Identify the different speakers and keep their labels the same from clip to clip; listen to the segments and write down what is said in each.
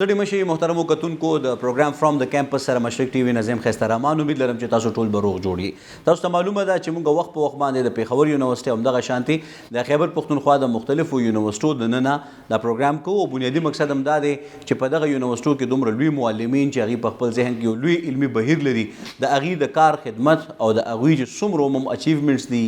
Speaker 1: ستړي مشي محترمو کتونکو د پروګرام فرام د کیمپس سره مشرق ټي وي نظیم خسته رحمان امید لرم چې تاسو ټول به روغ جوړ یې. تاسو ته معلومه ده چې موږ وخت په وخت باندې د پېښور یونیورسټۍ همدغه شانتي د خیبر پښتونخوا د مختلفو یونیورسټو دننه دا پروګرام کوو. بنیادي مقصد هم دا دی چې په دغه یونیورسټو کې دومره لوی معلمین چې هغوی په خپل ذهن کې یو لوی علمي بهیر لري، د هغوی د کار خدمت او د هغوی چې څومره هم اچیومنټس دي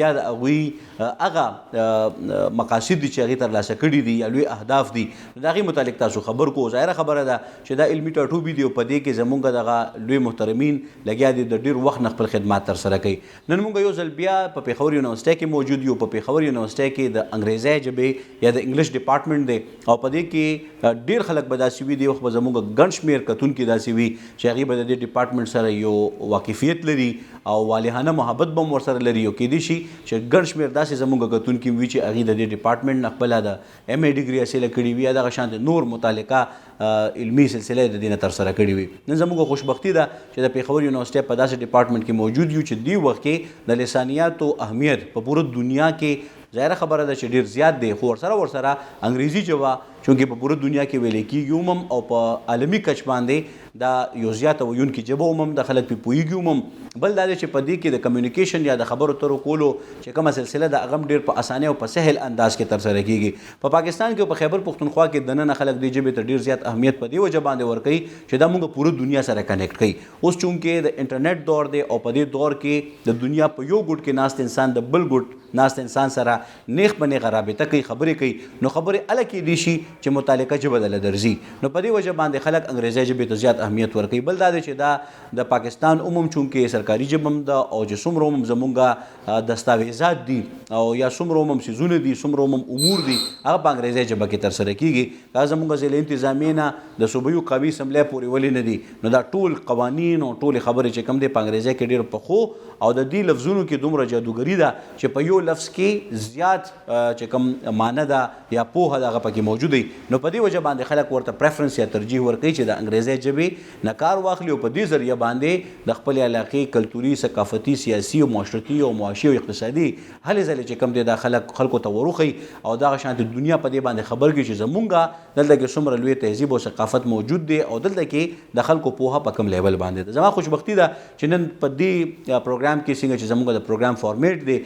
Speaker 1: یا د هغوی هغه مقاصد دي چې هغوی ترلاسه کړي دي یا لوی اهداف دي، د هغوی متعلق تاسو خبر کو. ظاهره خبره ده چې دا علمي ټاټوبي دي او په دې کې زمونږ دغه لوی محترمین لګیا دي د ډېر وخت نه خپل خدمات ترسره کوي. نن موږ یو ځل بیا په پېښور یونیورسټۍ کې موجود یو. په پېښور یونیورسټۍ کې د انګریزۍ ژبې یا د انګلیش ډپارټمنټ دی او په دې کې ډېر خلک به داسې وي، دې وخت به زموږ ګڼ شمېر کتونکي داسې وي چې هغوی به د دې ډپارټمنټ سره یو واقفیت لري او والهانه محبت به هم ورسره لري. او کیدای شي چې ګڼ شمېر داسې زموږ کتونکي وي چې هغوی د دې ډپارټمنټ نه خپله د ایم اے ډګري حاصله کړې وي یا دغه شانتې نور متعلقه علمي سلسله د دې نه ترسره کړې وي. نن زموږ خوشبختي ده چې د پېښور یونیورسټۍ په داسې ډپارټمنټ کې موجود یو چې دې وخت کې د لسانیاتو اهمیت په پوره دنیا کې ظاهره خبره ده چې ډېر زیات دی، خو ورسره انګریزي ژبه چونکې په پوره دنیا کې ویلی کېږي هم او په عالمي کچ باندې دا یو زیاته ویونکې ژبه هم د خلک پرې پوهېږي هم. بل دا دی چې په دې کې د کمیونیکیشن یا د خبرو اترو کولو چې کومه سلسله ده هغه هم ډېر په اسانۍ او په سهل انداز کې ترسره کېږي. په پاکستان کې او په خیبر پښتونخوا کې دننه خلک دې ژبې ته ډېر زیات اهمیت په دې وجه باندې ورکوي چې دا موږ پوره دنیا سره کنیکټ کوي. اوس چونکې د انټرنیټ دور دی او په دې دور کې د دنیا په یو ګوټ کې ناست انسان د بل ګوټ ناست انسان سره نیغ په نیغه رابطه کوي، خبرې کوي، نو خبرې هله کېدای شي چې متعلقه ژبه دله درځي. نو په دې وجه باندې خلک انګریزۍ ژبې ته زیات اهمیت ورکوي. بل دا دی چې دا د پاکستان عموم چونکې سرکاري ژبه هم ده او چې څومره هم زمونږ دستاویزات دي او یا څومره هم څیزونه دي، څومره هم امور دي، هغه په انګریزۍ ژبه کې ترسره کېږي. دا زمونږ ضلع انتظامیې نه د صوبایي قومي اسمبلۍ پورې ولې نه دي، نو دا ټول قوانین او ټولې خبرې چې کوم دی په انګریزۍ کې ډېر پخو او د دې لفظونو کې دومره جادوګري ده چې په یو لفظ کې زیات چې کوم معنی ده یا پوهه ده هغه پکې موجود دی. نو په دې وجه باندې خلک ورته پریفرنس یا ترجیح ورکوي چې د انګریزۍ ژبې نه کار واخلي او په دې ذریعه باندې د خپلې علاقې کلتوري، ثقافتي، سیاسي او معاشرتي او معاشي او اقتصادي هلې ځلې چې کوم دی دا خلکو ته وروښي او دغه شانتې دنیا په دې باندې خبر کړي چې زمونږ دلته کې څومره لوی تهذیب او ثقافت موجود دی او دلته کې د خلکو پوهه په کوم لیول باندې ده. زما خوشبختي ده چې نن په دې پروګرام کې څنګه چې زمونږ د پروګرام فارمیټ دی،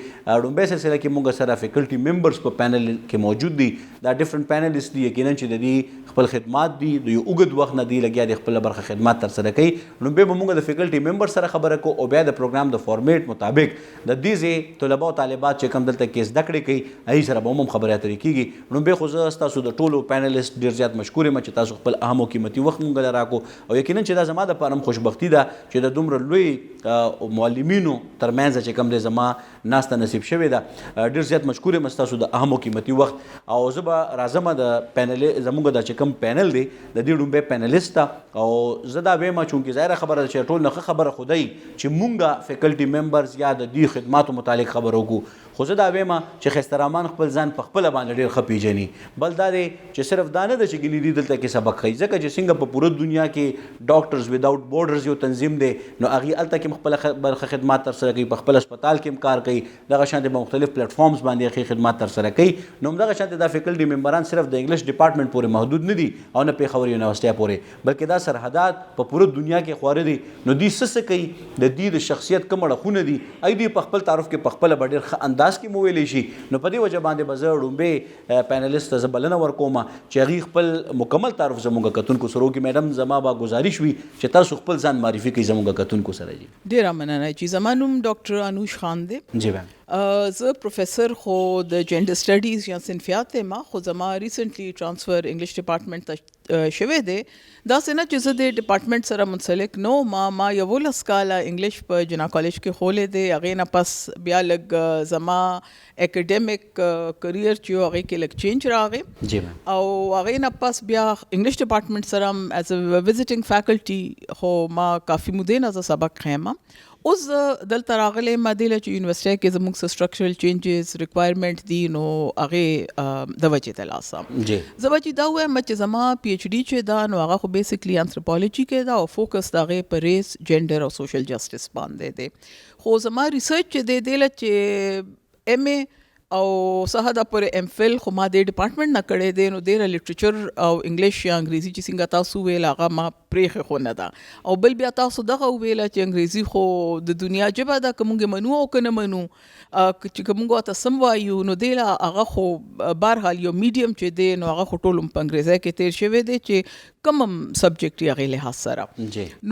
Speaker 1: لومبۍ سلسله کې موږ سره فیکلټي ممبرز په پینل کې موجود دي. دا ډفرنٹ پینلست دي، یقینا چې د دې خپل خدمات دي د یو اوږد وخت نه دی لګیا دي خپله برخه خدمات ترسره کوي. لومبۍ به موږ د فیکلټي ممبر سره خبره کوو او بیا د پروګرام د فارمیټ مطابق د دې ځای طلبه او طالبات چې کوم دلته کې زده کړې کوي هغوی سره به هم خبرې اترې کېږي. لومبۍ خو زه ستاسو د ټولو پینلست ډېر زیات مشکور یم چې تاسو خپل اهم او قیمتي وخت موږ له راکړو او یقینا چې دا زما دپاره هم خوشبختي ده چې د دومره لوی معلمینو ترمنځ چې کوم دی زما ناسته نصیب شوې ده. ډېر زیات مشکور یم ستاسو د اهم او قیمتي وخت او زه به راځم د پینل زموږ دا چې کوم پینل دی د دې لومبۍ پینلست ته او زه دا ویم چونکې ظاهره خبره ده چې ټول نه ښه خبره خو دی چې مونږ فیکلټي ممبرز یا د دې خدماتو متعلق خبره وکړو، خو زه دا ویم چې خسته رحمان خپل ځان په خپله باندې ډېر ښه پیژني. بل دا دی چې صرف دا نه ده چې ګینې دي دلته کې سبق ښیي، ځکه چې څنګه په پوره دنیا کې ډاکټرز وداوټ بورډرز یو تنظیم دی نو هغوی هلته کې خپله برخه خدمات ترسره کوي، په خپل هسپتال کې هم کار کوي، دغه شانتې په مختلف پلیټفارمز باندې هغوی خدمات ترسره کوي. نو همدغه شانتې دا فیکلټي ممبران صرف د انګلیش ډپارټمنټ پورې محدود نه دي او نه پېښور یونیورسټۍ پورې، بلکې دا سرحدات په پوره دنیا کې خواره دي. نو دوی څه کوي، د دې د شخصیت کوم اړخونه دي هغوی په خپل تعارف کې په خپله به ډېر ښه انداز کې مو ویلی شي. نو په دې وجه باندې به زه لومبۍ پینلست ته زه بلنه ورکوم چې هغوی خپل مکمل تعارف زموږ کتونکو سره وکړي. میډم زما به ګزارش وي چې تاسو خپل ځان معرفي کوئ زموږ کتونکو سره. جی
Speaker 2: ډېره مننه. چې زما نوم ډاکټر انوش خان دی.
Speaker 1: جی میم.
Speaker 2: زه پروفیسر خو د جنډر سټډیز یا صنفیات یم، خو زما ریسنټلی ټرانسفر انګلیش ډپارټمنټ ته شوی دی. داسې نه چې زه د ډپارټمنټ سره منسلک نه وم، ما 11 کاله انګلیش په جنا کالج کې خولی دی. هغې نه پس بیا لږ زما اکیډمیک کریر چې و هغې کې لږ چینج راغی
Speaker 1: جی میم
Speaker 2: او هغې نه پس بیا انګلیش ډپارټمنټ سره هم ایز ا وزټنګ فیکلټي خو ما کافي مودې نه زه سبق ښیم. اوس دلته راغلی ما دې له چې یونیورسټۍ کې زموږ څه سټرکچرل چینجز ریکوایرمنټ دي نو هغې د وجې ته لاسم.
Speaker 1: جی
Speaker 2: زه به چې دا ووایم چې زما پی ایچ ډي چې ده نو هغه خو بیسیکلی انثروپالوجي کې ده او فوکس د هغې په ریس، جنډر او سوشل جسټس باندې دی. خو زما ریسرچ چې دی له چې ایم اے او څه حده پورې ایم فل خو ما د ډپارټمنټ نه کړی دی نو ډېره لټریچر او انګلیش یا انګریزي چې څنګه تاسو ویل هغه ما پرېښې خو نه ده او بل بیا تاسو دغه وویله چې انګریزي خو د دنیا ژبه ده که موږ منو او که نه منو چې که موږ ورته سم وایو نو دی له هغه خو بهرحال یو میډیم چې دی نو هغه خو ټول په انګریزي کې تیر شوی دی چې کوم سبجیکټ یې هغې لحاظ سره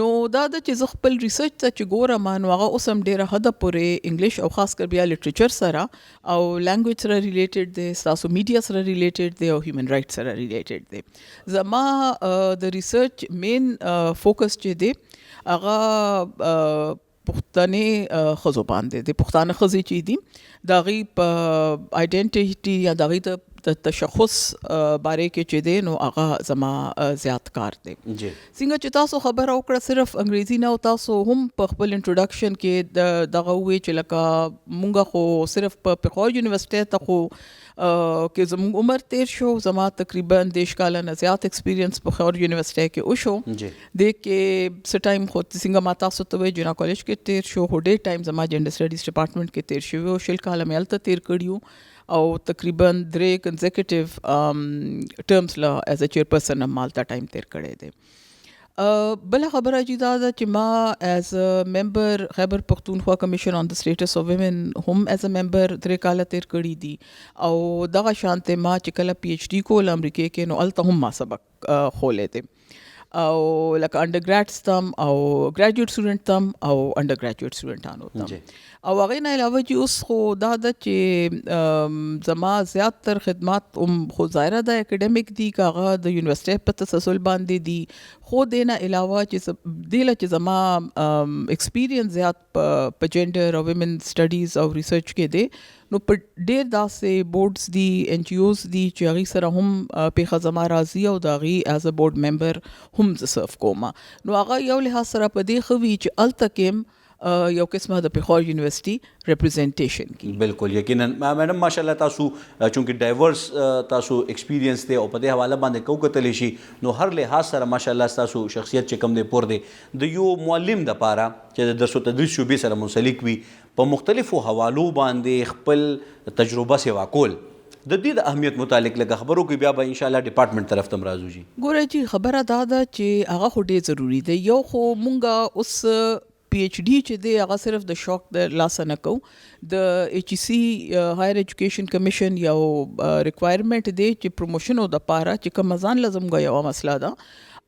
Speaker 2: نو دا ده چې زه خپل ریسرچ ته چې ګورم نو هغه اوس هم ډېره حده پورې انګلیش او خاص کر بیا لټریچر سره او لینګویج سره ریلیټډ دی ستاسو میډیا سره ریلیټډ دی او هیومن رایټ سره ریلیټډ دی زما د ریسرچ مین فوکس چې دی هغه پښتنې ښځو باندې د پښتانه ښځې چې دي د هغوی په آیډنټیټي یا د هغوی د تشخص باره کې چې دی نو هغه زما زیات کار دی څنګه چې تاسو خبره وکړه صرف انګریزي نه او تاسو هم په خپل انټروډکشن کې دغه ووی چې لکه مونږ خو صرف په پېښور یونیورسټۍ ته خو کې زموږ عمر تیر شو زما تقریبا 10 کاله نه زیات ایکسپیرینس په پېښور یونیورسټۍ کې وشو د کې څه ټایم خو څنګه ما تاسو ته وایي جنا کالج کې تیر شو خو ډېر ټایم زما جنډر سټډیز ډپارټمنټ کې تیر شوی او 10 کاله مې هلته تیر کړي او تقریبا 3 کنزیکټیو ټرمز له ایز ا چیرپرسن هم مالته ټایم تیر کړی دی بله خبره چې دا ده چې ما ایز ا ممبر خیبر پختونخوا کمیشن آن د سټیټس آف ویمن هم ایز ا ممبر 3 کاله تیر کړي دي او دغه شانته ما چې کله پی ایچ ډي کول امریکې کې نو هلته هم ما سبق خولی دی او لکه انډر ګریډز تم او ګریجویټ سټوډنټ تم او انډر ګریجویټ سټوډنټانو تم او هغې نه علاوه چې اوس خو دا ده چې زما زیات تر خدمات خو ظاهره ده اکیډمیک دي که هغه د یونیورسټۍ په تسلسل باندې دي خو دې نه علاوه چې دې له چې زما ایکسپیرینس زیات په جینډر او ویمن سټډیز او ریسرچ کې دی نو په ډېر داسې بورډز دي ان جی اوز دي چې هغوی سره هم پیښه زما راځي او د هغوی ایز ا بورډ ممبر هم زه سرف کوم نو هغه یو لحاظ سره په دې ښه وي چې هلته کې یو قسمه د پېښور یونیورسټي ریپرزنټیشن کی
Speaker 1: بالکل یقینا میډم ماشاءالله تاسو چونکې ډایورس تاسو ایکسپیرینس دی او په دې حواله باندې کو کتلی شي نو هر لحاظ سره ماشاءالله تاسو شخصیت چې کم دی پور دی د یو معلم دپاره چې د درس او تدریس شعبې سره منسلک وي په مختلفو حوالو باندې خپل تجربه سیوا کول د دې د اهمیت متعلق لږ خبرو کې بیا به ان شاء الله ډپارټمنټ طرف ته راځو جی
Speaker 2: ګوره جی خبره دا ده چې هغه خو ډېر ضروري دی یو خو مونږ اوس پی ایچ ډي چې دی هغه صرف د شوق د لاسه نه کوو د ایچ ای سی هایر ایجوکیشن کمیشن یو ریکوایرمنټ دی چې پروموشنو دپاره چې کومه ځان له زموږ یوه مسله ده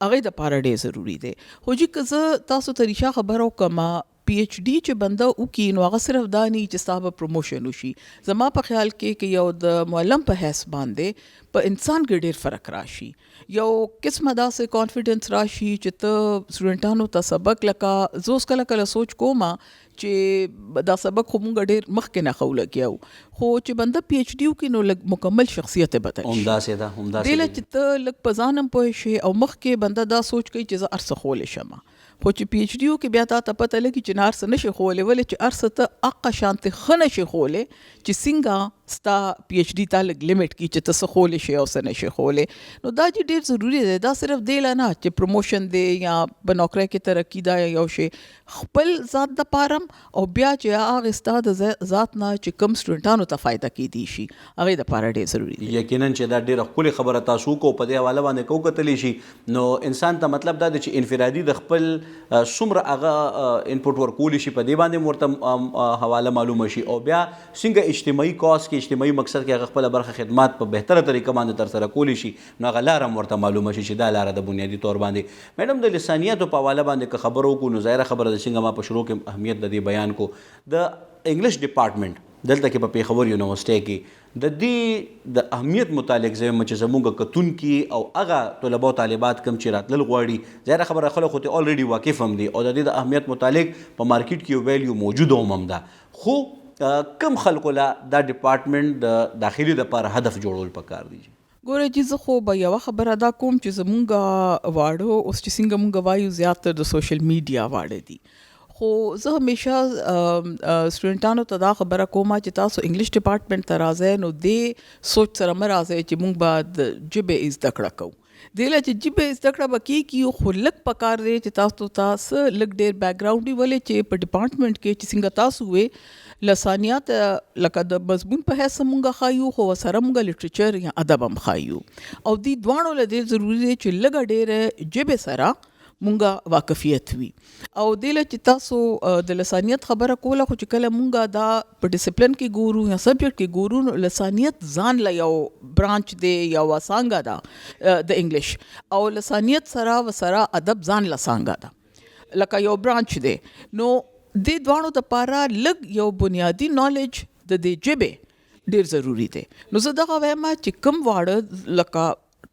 Speaker 2: هغې دپاره ډېر ضروري دی خو جي که زه تاسو ته ریښه خبره وکړم پی ایچ ډي چې بنده وکړي نو هغه صرف دا نه چې ستا به پروموشن وشي زما په خیال کې یو د معلم په حیث باندې په انسان کې ډېر فرق راشي یو قسمه داسې کانفیډنس راشي چې ته سټوډنټانو ته سبق لکه زه اوس کله کله سوچ کوم چې دا سبق خو مونږ ډېر مخکې نه ښه ولګیو خو چې بنده پی ایچ ډي وکړي نو لږ مکمل شخصیت یې بدل شي
Speaker 1: همداسې ده همداسې
Speaker 2: دې له چې ته لږ په ځان هم پوه شي او مخکې بنده دا سوچ کوي چې زه هر څه خولی شم خو چې پی ایچ ډي وکړي بیا تا ته پته لګي چې نه هر څه نشي خولی ولې چې هر څه ته هغه شانتې ښه نشي خولی چې څنګه ستا پی ایچ ډي تا لږ لیمټ کړي چې ته څه خولی شي او څه نشي خولی نو دا چې ډېر ضروري دی دا صرف دی له نه چې پروموشن دی یا په نوکری کې ترقي دا یا یو شی خپل ذات دپاره او بیا چې هغې ستا د ذات نه چې کوم سټوډنټانو ته فایده کیدی شي هغې دپاره ډېر ضروري دی
Speaker 1: یقینا چې دا ډېره ښکلې خبره تاسو کو په دې حواله باندې کو کتلی شي نو انسان ته مطلب دا دی چې انفرادي د خپل څومره هغه انپوټ ورکولی شي په دې باندې ورته حواله معلومه شي او بیا څنګه اجتماعي کاز کې اجتماعي مقصد کې هغه خپله برخه خدمات په بهتره طریقه باندې ترسره کولی شي نو هغه لاره هم ورته معلومه شي چې دا لاره د بنیادي طور باندې میډم د لسانیاتو په حواله باندې که خبره وکړو نو ظاهره خبره ده څنګه ما په شروع کې اهمیت د دې بیان کو د انګلیش ډپارټمنټ دلته کې په پېښور یونیورسټۍ کې د دې د اهمیت متعلق زم چې زموږ کتونکي او هغه طلبه او طالبات کم چې راتلل غواړي ظاهره خبره خلک خو ته الریډي واقف هم دي او د دې د اهمیت متعلق په مارکیټ کې یو ویلیو موجود هم ده خو کم خلکو لا دا ډپارټمنټ د داخلي دپاره هدف جوړول پکار دي
Speaker 2: ګوره چې زه خو به یوه خبره دا کوم چې زمونږ واړه اوس چې څنګه مونږ وایو زیاتر د سوشل میډیا واړه دي خو زه همیشه سټوډنټانو ته دا خبره کوم چې تاسو انګلیش ډپارټمنټ ته راځئ نو دې سوچ سره مه راځئ چې مونږ به د ژبې زده کړه کوو دیله چې جبه زده کړه به کیږي خو لږ پکار دی چې تاسو تاسو لږ ډېر بیک ګراوند ولې چې په ډپارټمنټ کې چې څنګه تاسو وې لسانیات لکه د مضمون په حیث مونږه خایو خو سره مونږه لټریچر یا ادب هم خایو او دی دوانو له دې ضروري دی چې لږ ډېر جبه سره مونږه واقفیت وي او دله چې تاسو د لسانیت خبره کوله خو چې کله مونږه دا په ډیسپلین کې ګورو یا سبجیکټ کې ګورو نو لسانیت ځان له یو برانچ دی یا وسانګه ده د انګلیش او لسانیت سره وسره ادب ځان لسانګه ده لکه یو برانچ دی نو د دوانو د پاره لږ یو بنیادی نالج د دې جبه ډیر ضروری دی نو زه دغه وایم چې کم واړه لکه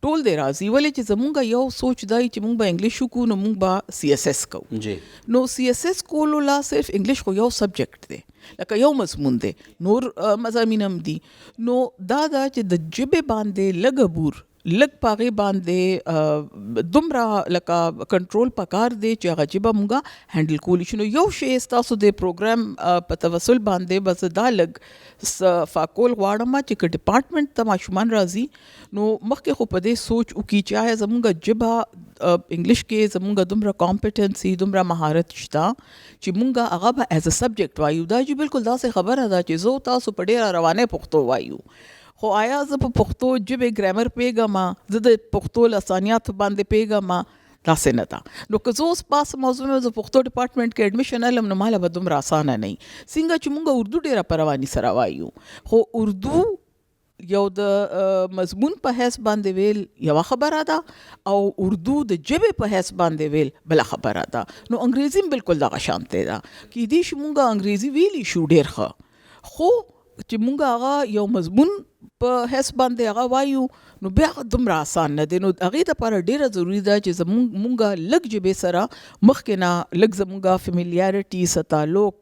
Speaker 2: ټول دی راځي ولې چې زمونږ یو سوچ دی چې مونږ به انګلیش وکړو نو مونږ به سی اس ایس کوو
Speaker 1: جی
Speaker 2: نو سی اس ایس کولو لا صرف انګلیش خو یو سبجیکټ دی لکه یو مضمون دی نور مضامین هم دي نو دا چې د جبې باندې لږ بور لږ پاغې باندې دومره لکه کنټرول پکار دی چې هغه جبه مونږه هینډل کولی شو نو یو شی ستاسو د پروګرام په توسل باندې بس دا لږ فاکول غواړم چې ډپارټمنټ ته ماشومان راځي نو مخکې خو په دې سوچ وکړي چې آیا زمونږ جبه انګلیش کې زمونږ دومره کامپیټنسي دومره مهارت شته چې مونږه هغه به ایز ا سبجیکټ وایو دا چې بالکل داسې خبره ده چې زه تاسو په ډېره روانه پښتو وایو خو آیا زه په پښتو ژبې ګرامر پیږم زه د پښتو لسانیات باندې پیږم داسې نه ده نو که زه اوس پاس موضوع مې زه پښتو ډپارټمنټ کې ایډمیشن علم نو ماله به دومره اسانه نه وي څنګه چې مونږ اردو ډېره په رواني سره وایو خو اردو یو د مضمون په حیث باندې ویل یو خبره ده او اردو د ژبې په حیث باندې ویل بل خبره ده نو انګریزي بالکل دغه شانته ده کې دې چې مونږ انګریزي ویلی شو ډېر ښه خو چې مونږ هغه یو مضمون په حیث باندې هغه وایو نو بیا دومره آسان نه دی نو هغې دپاره ډېره ضروري ده چې مونږ لږ ژبې سره مخکې نه لږ زمونږ فیملیارټي څه تعلق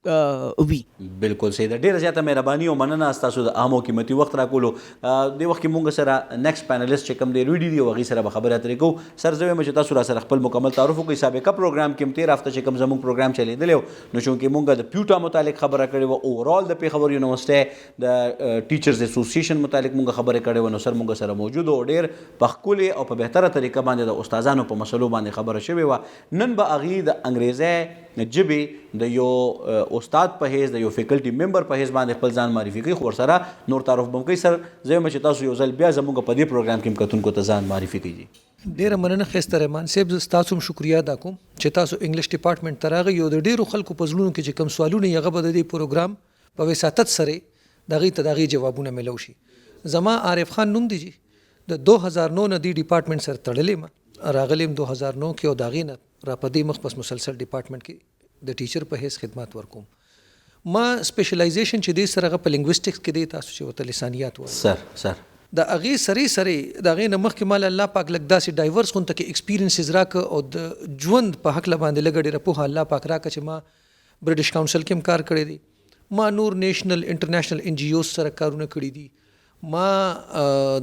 Speaker 2: وي
Speaker 1: بالکل صحیح ده ډیره زیاته مهرباني او مننه ستاسو د عامو قیمتي وخت راکولو د وخت کې مونږ سره نیکسټ پینلیست چې کوم دی روډي دی هغې سره به خبرې اترې کوو سر زه وایم چې تاسو را سره خپل مکمل تعارف وکړئ سابقه پروګرام کې هم تېر هفته چې کوم زموږ پروګرام چلیدلی و نو چونکې مونږ د پیوټا متعلق خبره کړې وه اوورال د پېښور یونیورسټۍ د ټیچرز اسوسیشن متعلق مونږ خبرې کړې وه نو سر مونږ سره موجود او ډېر په ښکلې او په بهتره طریقه باندې د استادانو په مسلو باندې خبره شوې وه نن به هغې د انګریزۍ ژبې د یو استاد په حیث د یو فیکلټي ممبر په حیث باندې خپل ځان معرفي کوي خو ورسره نور تعارف به هم کوي سر زه یم چې تاسو یو ځل بیا زموږ په دې پروګرام کې هم کتونکو ته ځان معرفي کوي
Speaker 3: ډیره مننه ښایسته رحمان صاحب زه ستاسو هم شکریا ادا کوم چې تاسو انګلیش ډپارټمنټ ته راغئ یو د ډیرو خلکو په زړونو کې چې کوم سوالونه یې هغه به د دې پروګرام په وساطت سره د هغې ته د هغې جوابونه میلو شي زما عارف خان نوم دی چې د 2009 نه دې ډپارټمنټ سره تړلی یم راغلی یم 2009 کې او د هغې نه را په دې مخ پس مسلسل ډپارټمنټ کې د ټیچر په حیث خدمات ورکوم ما سپیشلایزیشن چې دې سره په لینګویسټکس کې دی تاسو چې ورته لسانیات وایي
Speaker 1: سر
Speaker 3: د هغې سره د هغې نه مخکې مال الله پاک لږ داسې ډایورس غونته کې ایکسپیرینسز راکړه او د ژوند په هکله باندې لږه ډېره پوهه الله پاک راکړه چې ما برټش کاونسل کې هم کار کړی دی ما نور نیشنل انټرنیشنل ان جی اوز سره کارونه کړي دي ما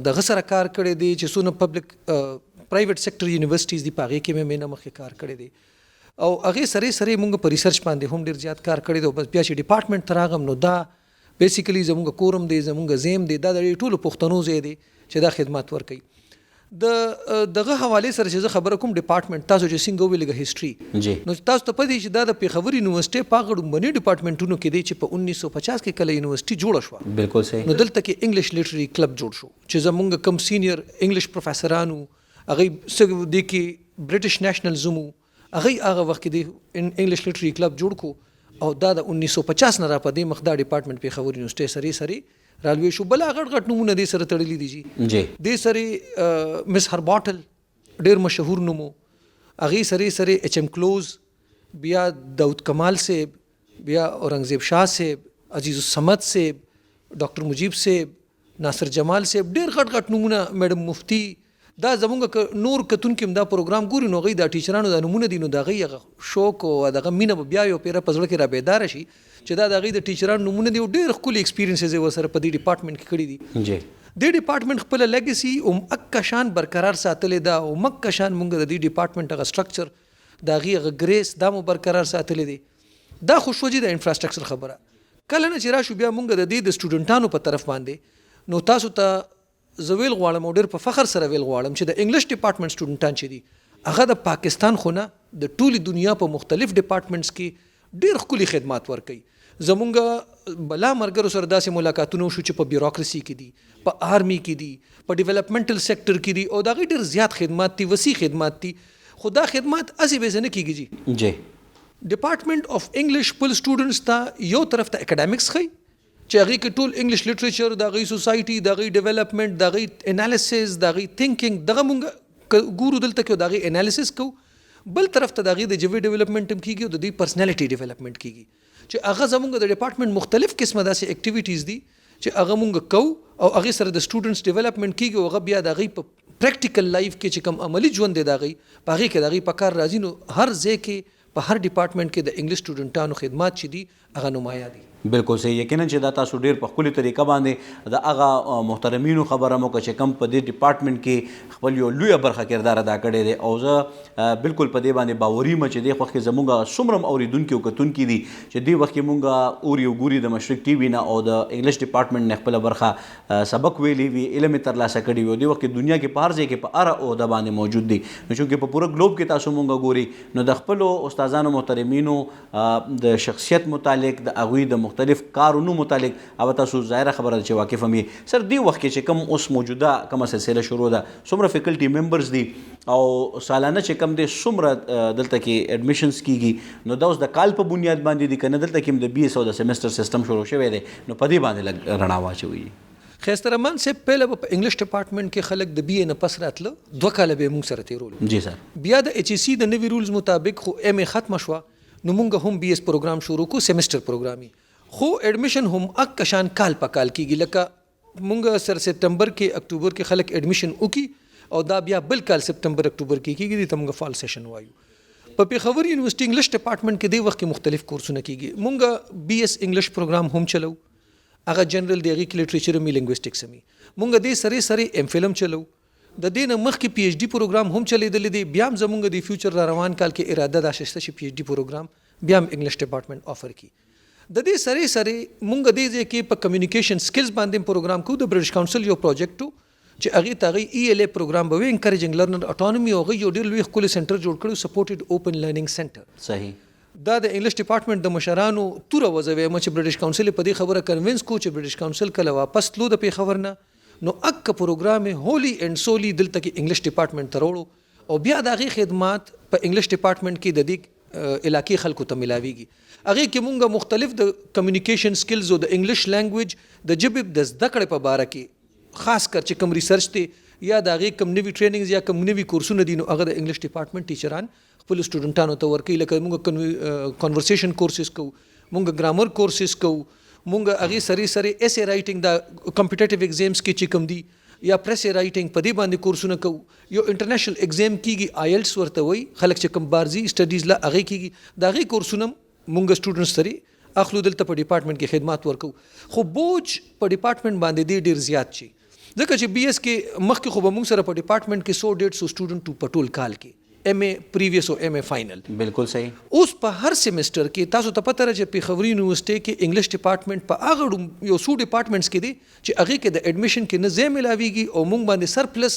Speaker 3: دغه سره کار کړی دی چې څونه پبلک پرایویټ سیکټر یونیورسټیز دي په هغې کې مې نه مخکې کار کړی دی او هغې سره مونږ په ریسرچ باندې هم ډېر زیات کار کړی دی او بس بیا چې ډپارټمنټ ته راغم نو دا بیسیکلی زمونږ کورم دی زمونږ زیم دی دا د ټولو پښتنو ځای دی چې دا خدمات ورکوي د دغه حوالې سره چې زه خبره کوم ډپارټمنټ تاسو چې څنګه وویل هسټري نو تاسو ته پدې چې دا د پېښور یونیورسټۍ په هغه ډومبني ډپارټمنټونو کې دی چې په 1950 کې کله یونیورسټي جوړه شوه
Speaker 1: بالکل صحیح
Speaker 3: نو دلته کې انګلیش لیټرري کلب جوړ شو چې زمونږ کم سینیر انګلیش پروفیسرانو هغې څه دی کې برټش نیشنلزم هغه وخت کې د انګلیش لیټرري کلب جوړ کو او دا د 1950 نه را په دې مخ دا ډپارټمنټ پېښور یونیورسټۍ سره رالوی شو بل غټ غټ نمونه دې سره تړلي دي جی دې سره مس هرباټل ډېر مشهور نومو هغې سره ایچ ایم کلوز بیا داود کمال صاحب بیا اورنګزیب شاه صاحب عزیز الصمد صاحب ډاکټر مجیب صاحب ناصر جمال صاحب ډېر غټ غټ نومونه میډم مفتی دا زمونږ نور کتونکي هم دا پروګرام ګوري نو هغوی دا ټیچرانو دا نومونه دي نو د هغوی هغه شوق او دغه مینه به بیا یو پیره په زړه کې را بیداره شي چې دا د هغوی د ټیچرانو نومونه دي او ډېر ښکلي ایکسپیرینسز یې ورسره په دې ډپارټمنټ کې کړي دي دې ډپارټمنټ خپله لیګسي اکه شان برقرار ساتلې ده او مکه شان مونږ د دې ډپارټمنټ هغه سټرکچر د هغې هغه ګریس دا مو برقرار ساتلې دی دا خو شو چې د انفراسټرکچر خبره کله نه چې راشو بیا مونږ د دې د سټوډنټانو په طرف باندې نو تاسو ته زویل غواړم او ډېر په فخر سره ویل غواړم چې د انګلیش ډپارټمنټ سټوډنټان چې دي هغه د پاکستان خو نه د ټولي دنیا په مختلف ډپارټمنټس کې ډېر ښکلي خدمات ورکوي. زمونږ بلا مرګرو سره داسې ملاقاتونه وشو چې په بیوروکراسي کې دي، په آرمي کې دي، په ډیولپمنټل سیکټر کې دي او د هغې ډېر زیات خدمات دي، وسیع خدمات دي. خو دا خدمات هسې بېځه نه کېږي
Speaker 1: جی.
Speaker 3: ډپارټمنټ اف انګلیش خپل سټوډنټس ته یو طرف ته اکاډمیکس ښیي چې هغې کې ټول انګلیش لټریچر، د هغې سوسایټي، د هغې ډیولپمنټ، د هغې انالیسز، د هغې تھنکینګ، دغه مونږ ګورو دلته کې د هغې انالیسز کوو. بل طرف ته د هغې د ژبې ډیولپمنټ هم کېږي او د دوی پرسنالټي ډیولپمنټ کېږي چې هغه زمونږ د ډپارټمنټ مختلف قسمه داسې اکټیویټیز دي چې هغه مونږ کوو او هغې سره د سټوډنټس ډیولپمنټ کېږي او هغه بیا د هغې په پریکټیکل لایف کې چې کوم عملی ژوند دی د هغې په هغې کې د هغې په کار راځي. نو هر ځای کې په هر ډپارټمنټ کې د انګلیش سټوډنټانو خدمات چې دي هغه نمایه دي.
Speaker 1: بالکل صحیح. یقینا چې دا تاسو ډیر په خپل طریقه باندې د هغه محترمینو خبره مو چې کم په دې ډپارټمنټ کې خپل یو لوی برخه کردار ادا کړی دی او زه بالکل په دې باندې باوري م چې د وخت زموږ څومره اوریدونکو کتونکو دي چې د وخت مونږه اوري ګوري د مشرق ټي وی نه او د انګلیش ډپارټمنټ نه خپل برخه سبق ویلی وی، علم ترلاسه کړی وي. د وخت دنیا کې په هر ځای کې په اره او د باندې موجود دي. نو چې په پوره ګلوب کې تاسو مونږ ګوري نو د خپل استادانو محترمینو د شخصیت متعلق د هغوی د مختلف کارونو متعلق او تاسو ظاهره خبره چې واقف هم سر دی وخت کې چې کوم اوس موجوده کومه سلسله شروع ده څومره فیکلټي ممبرز دي او سالانه چې کوم دي څومره دلته کې اډمیشنز کیږي نو دا اوس د کال په بنیاد باندې دي کنه دلته کې د بي اس او د سیمستر سیستم شروع شوی دی نو په دې باندې لګ رڼا واچوي.
Speaker 3: خیستر رحمان صاحب پهله په انګلیش ډپارټمنټ کې خلک د بي اے نه پس راتله 2 کاله به موږ سره تیرول.
Speaker 1: جی سر.
Speaker 3: بیا د ایچ ای سی د نوی رولز مطابق خو ایم اے ختم شو نو موږ هم بي اس پروګرام شروع کو سیمستر پروګرامي خو اډمیشن هم اک کشان کال په کال کېږي لکه مونږ سر سپتمبر کې اکتوبر کې خلک اډمیشن وکي او دا بیا بل کال سپتمبر اکتوبر کې کېږي ته مونږ فال سیشن وایو. په پیښور یونیورسيټي انګلیش ډپارټمنټ کې د وخت کې مختلف کورسونه کېږي. مونږ بي اس انګلیش پروګرام هم چلو هغه جنرال دی هغې کې لټریچر می لنګویسټکس می مونږ دې سره سره ایم فلم چلو د دې نه مخکې پی ایچ ډي پروګرام هم چلیدلی دی. بیا هم زمونږ د فیوچر را روان کال کې اراده دا شته چې پی ایچ ډي پروګرام بیا هم انګلیش ډپارټمنټ آفر کړي. د دې سره سره مونږ دې ځای کې په کمیونیکیشن سکلز باندې پروګرام کوو. د برټش کونسل یو پروجیکټ چې هغې ته هغې ای ایل اے پروګرام به وي انکریجنګ لرنر اټانومي او هغې یو ډېر لوی ښکلی سنټر جوړ کړی سپورټډ اوپن لرننګ سنټر.
Speaker 1: صحیح.
Speaker 3: دا د انګلیش ډپارټمنټ د مشرانو توره وځوي چې برټش کونسل په دې خبره کنوینس کو چې برټش کونسل کله واپس تلو د پیښور نه نو اک پروګرام هولي اینڈ سولي دلته کې انګلیش ډپارټمنټ ته وروړو او بیا د هغې خدمات په انګلیش ډپارټمنټ کې د دې علاقې خلکو ته ملاویږي. هغې کې مونږ مختلف د کمیونیکیشن سکلز او د انګلیش لینګویج د ژبې د زده کړې په باره کې خاص کر چې کوم ریسرچ دی یا د هغې کوم نوي ټریننګز یا کوم نوي کورسونه دي نو هغه د انګلیش ډپارټمنټ ټیچران خپل سټوډنټانو ته ورکوي. لکه مونږ کنورسیشن کورسز کوو، مونږ ګرامر کورسز کوو، مونږ هغې سره سره ایسے رائټنګ د کمپټیټیو ایگزامز کې چې کوم دي یا پریس رائټنګ په دې باندې کورسونه کوو. یو انټرنیشنل ایگزام کیږي آیلټس ورته وایي خلک چې کوم بارزي سټډیز لا هغې کیږي د هغې کورسونه مونږ سټوډنټس سره اخلو دلته په ډپارټمنټ کې خدمات ورکوو. خو بوج په ډپارټمنټ باندې دی ډېر زیات شي ځکه چې بي اس کې مخکې خو به مونږ سره په ډپارټمنټ کې 100-150 سټوډنټ په ټول کال کې ایم اے پریویس او ایم اے فائنل.
Speaker 1: بالکل صحیح.
Speaker 3: اوس په هر سیمسټر کې تاسو ته پته راځي پیښور یونیورسيټي کې انګلیش ډپارټمنټ په هغه یو څو ډپارټمنټس کې دي چې هغې کې د اډمیشن کې نه ځای ملاویږي او مونږ باندې سر پلس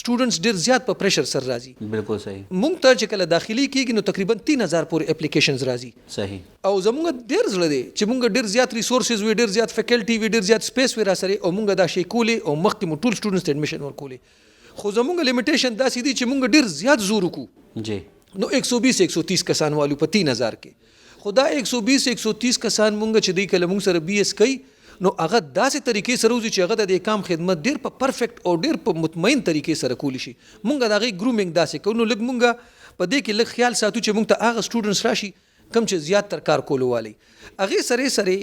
Speaker 3: سټوډنټس ډېر زیات په پریشر سره راځي.
Speaker 1: بالکل صحیح.
Speaker 3: مونږ ته چې کله داخلي کېږي نو تقریبا 3000 پورې اپلیکیشنز راځي.
Speaker 1: صحیح.
Speaker 3: او زمونږ ډېر زړه دی چې مونږ ډېر زیات ریسورسز وي، ډېر زیات فیکلټي وي، ډېر زیات سپیس وي را سره او مونږ دا شی کولې او مخکې مو ټول سټوډنټس ته اډمیشن ورکولې. خو زمونږ لیمیټیشن داسې دي چې مونږ ډېر زیات زور وکړو.
Speaker 1: جی.
Speaker 3: نو 120-130 کسان والو په 3000 کې خو دا 120-130 کسان مونږ چې دی کله مونږ سره بي اس کوي نو هغه داسې طریقې سره وځي چې هغه د کام خدمت ډېر په پرفیکټ او ډېر په مطمئن طریقې سره کولی شي. مونږ د هغې ګرومینګ داسې کوو نو لږ مونږ په دې کې لږ خیال ساتو چې مونږ ته هغه سټوډنټس راشي کم چې زیات تر کار کولو والی. هغې سره سره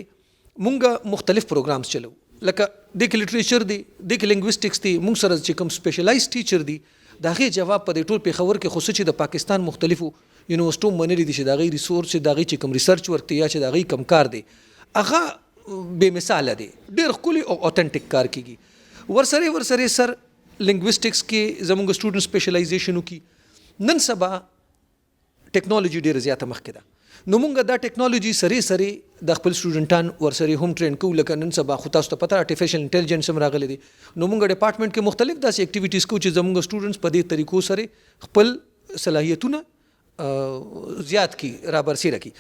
Speaker 3: مونږ مختلف پروګرامز چلو لکه د کې لټریچر دی، د کې لنګویسټکس دی، مونږ سره چې کوم سپیشلایز ټیچر دی د هغې جواب په دې ټول پیښور کې خو څه چې د پاکستان مختلفو یونیورسټو منلي دي چې د هغې ریسورس د هغې چې کوم ریسرچ ورک دی یا چې د هغې کوم کار دی هغه بې مثاله دی، ډېر ښکلي او اوتنټیک کار کېږي. ورسره سر لنګویسټکس کې زموږ سټوډنټ سپیشلایزیشن وکړي. نن سبا ټیکنالوژي ډېره زیاته مخکې ده نو مونږ دا ټیکنالوژي سره د خپل سټوډنټان ورسره هم ټرین کوو. لکه نن سبا خو تاسو ته پته آرټیفیشل انټیلیجنس هم راغلی دی. نو مونږ ډپارټمنټ کې مختلف داسې اکټیویټیز کوو چې زموږ سټوډنټس په دې طریقو سره خپل صلاحیتونه زیات کی را برسېره کی.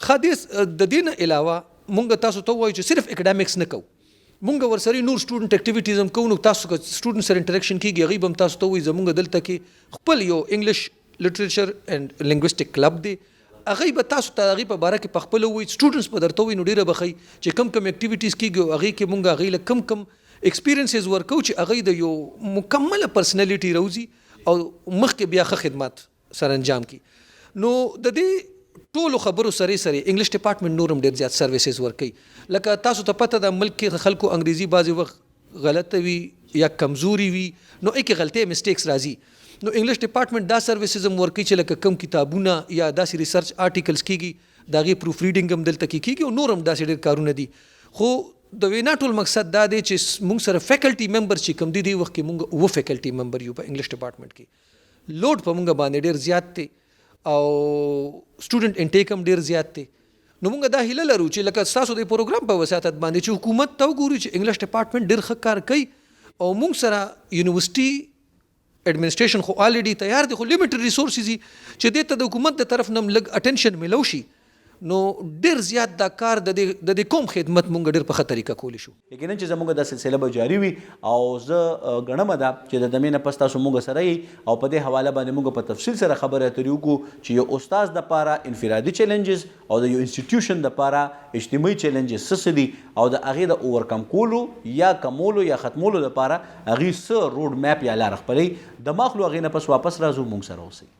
Speaker 3: خادیس د دې نه علاوه مونږ تاسو ته وایو چې صرف اکیډمیکس نه کوو، مونږ ورسره نور سټوډنټ اکټیویټیز هم کوو. نو تاسو که سټوډنټ سره انټریکشن کیږي هغوی به هم تاسو ته وایي زمونږ دلته کې خپل یو انګلیش لټریچر اینډ لینګویسټک کلب دی، هغوی به تاسو ته هغې په باره کې په خپله وایي. سټوډنټس به درته وایي نو ډېره به ښایي چې کم اکټیویټیز کیږي هغې کې مونږ هغوی له کم ایکسپیرینسز ورکوو چې هغوی د یو مکمله پرسنالټي روزي او مخکې بیا ښه خدمات سره انجام کی. نو د دې ټولو خبرو سره انګلیش ډپارټمنټ نور هم ډېر زیات سرویسز ورکوي. لکه تاسو ته پته د ملک کې خلکو انګریزي بعضې وخت غلطه وي یا کمزوري وي، نو ای کې غلطۍ مسټیکس راځي. نو انګلیش ډپارټمنټ دا سرویسز هم ورکوي چې لکه کم کتابونه یا داسې ریسرچ آرټیکلز کیږي د هغې پروف ریډینګ هم دلته کې کیږي او نور هم داسې ډېر کارونه دي. خو د وینا ټول مقصد دا دی چې مونږ سره فیکلټي ممبرز چې کم دي دې وخت کې مونږ اوه فیکلټي ممبر یو په انګلیش ډپارټمنټ کې. لوډ په مونږ باندې ډېر زیات دی او سټوډنټ انټیک هم ډېر زیات دی. نو مونږ دا هیله لرو چې لکه ستاسو د پروګرام په وساتت باندې چې حکومت ته وګوري چې انګلیش ډپارټمنټ ډېر ښه کار کوي او مونږ سره یونیورسټي ایډمنسټریشن خو آلریډي تیار دی، خو لیمیټډ ریسورسز دي چې دې ته د حکومت د طرف نه لږ اټینشن میلو شي نو ډېر زیات دا کار د دې قوم خدمت مونږ ډېر په ښه طریقه کولی شو.
Speaker 1: یقینا چې زموږ دا سلسله به جاري وي او زه ګڼمه ده چې د دمې نه پس تاسو موږ سره یې او په دې حواله باندې موږ په تفصیل سره خبرې اترې وکړو چې یو استاد دپاره انفرادي چیلنجز او د یو انسټیټیوشن دپاره اجتماعي چیلنجز څه دي او د هغې د اوورکم کولو یا کمولو یا ختمولو دپاره هغې څه روډ میپ یا لاره خپلوي. د ماخلو هغې نه پس واپس راځو، موږ سره اوسئ.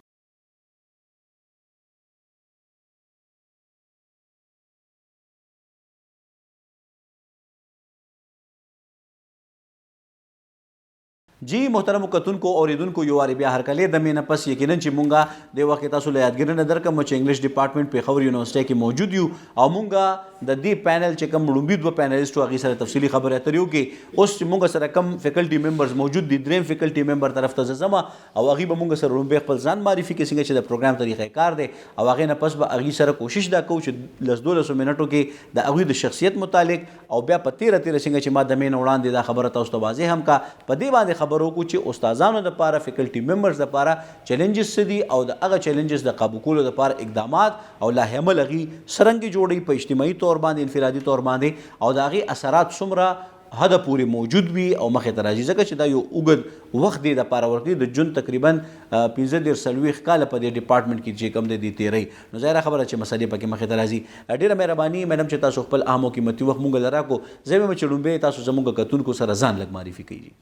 Speaker 1: جی محترم کتونکو اوریدونکو یو وارې بیا هرکلی د مې نه پس یقینا چې مونږه د وخت تاسو له یادګیرۍ نه درکړم چې انګلیش ډپارټمنټ پېښور یونیورسټۍ کې موجود یو او مونږه د دې پینل چې کوم لومړي دوه پینلیسټو هغې سره تفصیلي خبرې اترې وکړې. اوس چې مونږ سره کم فیکلټي ممبرز موجود دي، دریم فیکلټي ممبر طرف ته زه ځم او هغوی به مونږ سره لومړی خپل ځان معرفي کړي څنګه چې د پروګرام طریقې کار دی او هغې نه پس به هغوی سره کوشش دا کوو چې 10-12 منټو کې د هغوی د شخصیت متعلق او بیا په تیره څنګه چې ما د مې نه وړاندې دا خبره تاسو ته واضح هم کا په دې باندې خبرو وکړو چې استادانو دپاره فیکلټي ممبرز دپاره چیلنجز څه دي او د هغه چیلنجز د قابو کولو دپاره اقدامات او لاهې عمل هغې څرنګه جوړوي په اجتماعي طور باندې، انفرادي طور باندې او د هغې اثرات څومره حد پورې موجود وي او مخې ته راځي. ځکه چې دا یو اوږد وخت دی دپاره ورکوي د جون تقریبا 15-40 کاله په دې ډپارټمنټ کې چې کوم دی دې تیری. نو ظاهره خبره چې مسلې پکې مخې ته راځي. ډېره مهرباني میډم چې تاسو خپل اهم او قیمتي وخت مونږ له راکړو. زه به چې لومړی تاسو زموږ کتونکو سره ځان لږ معرفي کوي.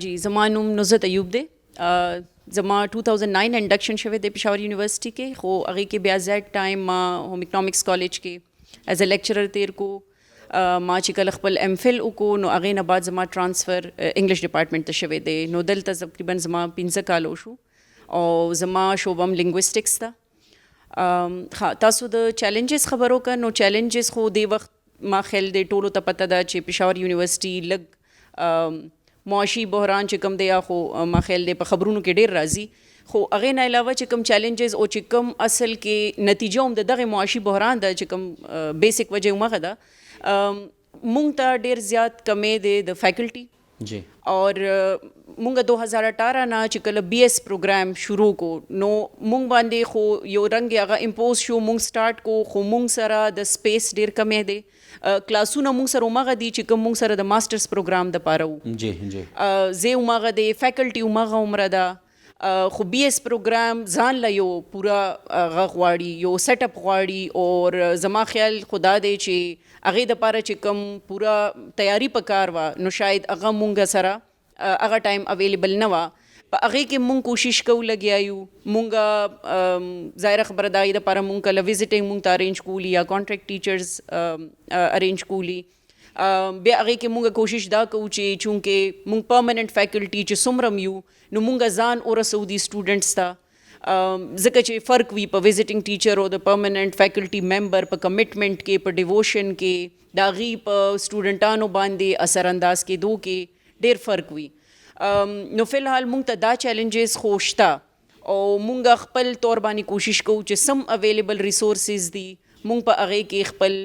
Speaker 4: جی زما نوم نصرت ایوب دی. زما 2009 انډکشن شوی دی پېښور یونیورسټي کې، خو هغې کې بیا زیډ ټایم ما ہوم اکنامکس کالج کې ایز ا لیکچرر تیر کو. ما چې کله خپل ایم فل وکړو نو هغې نه بعد زما ټرانسفر انګلیش ډپارټمنټ ته شوی دی. نو دلته تقریبا زما 15 کاله وشو او زما شعبه هم لینګویسټکس ده. تاسو د چیلنجز خبرو که نو چیلنجز خو دې وخت ما خیال دی ټولو ته پته ده چې پېښور یونیورسټي لږ معاشي بحران چې کوم دی یا خو ما خیال دی په خبرونو کې ډېر راځي، خو هغې نه علاوه چې کوم چیلنجز او چې کوم اصل کې نتیجه هم د دغې معاشي بحران ده چې کوم بیسک وجه همغه ده. مونږ ته ډېر زیات کمی دی د فیکلټي
Speaker 1: جی
Speaker 4: اور مونږ 2018 نه چې کله بی ایس پروګرام شروع کو نو مونږ باندې خو یو رنګ هغه امپوز شو، مونږ سټارټ کو خو مونږ سره د سپیس ډېر کمی دی. کلاسونه مونږ سره همغه دي چې کوم مونږ سره د ماسټرز پروګرام دپاره وو.
Speaker 1: جی جی
Speaker 4: زه همغه دی، فیکلټي همغه عمره ده، خو بی ایس پروګرام ځان له یو پوره هغه غواړي، یو سیټ اپ غواړي اور زما خیال خدا دی چې هغې دپاره چې کوم پوره تیاری په کار وه نو شاید هغه مونږ سره هغه ټایم اویلیبل نه وه. په هغې کې مونږ کوشش کوو لګیا یو. مونږ ظاهره خبره د هغې دپاره مونږ کله وزټنګ مونږ ته ارینج کولی یا کانټریکټ ټیچرز ارینج کولی. بیا هغې کې مونږ کوشش دا کوو چې چونکې مونږ پرمننټ فیکلټي چې څومره م یو نو مونږ ځان ورسوو دي سټوډنټس ته، ځکه چې فرق وي په وزټنګ ټیچر او د پرمننټ فیکلټي ممبر په کمټمنټ کې، په ډیووشن کې، د هغې په سټوډنټانو باندې اثر انداز کېدو کې ډېر فرق وي. نو فی الحال مونږ ته دا چیلنجز خو شته او مونږ خپل تور باندې کوشش کوو چې سم اویلیبل ریسورسز دي مونږ په هغې کې خپل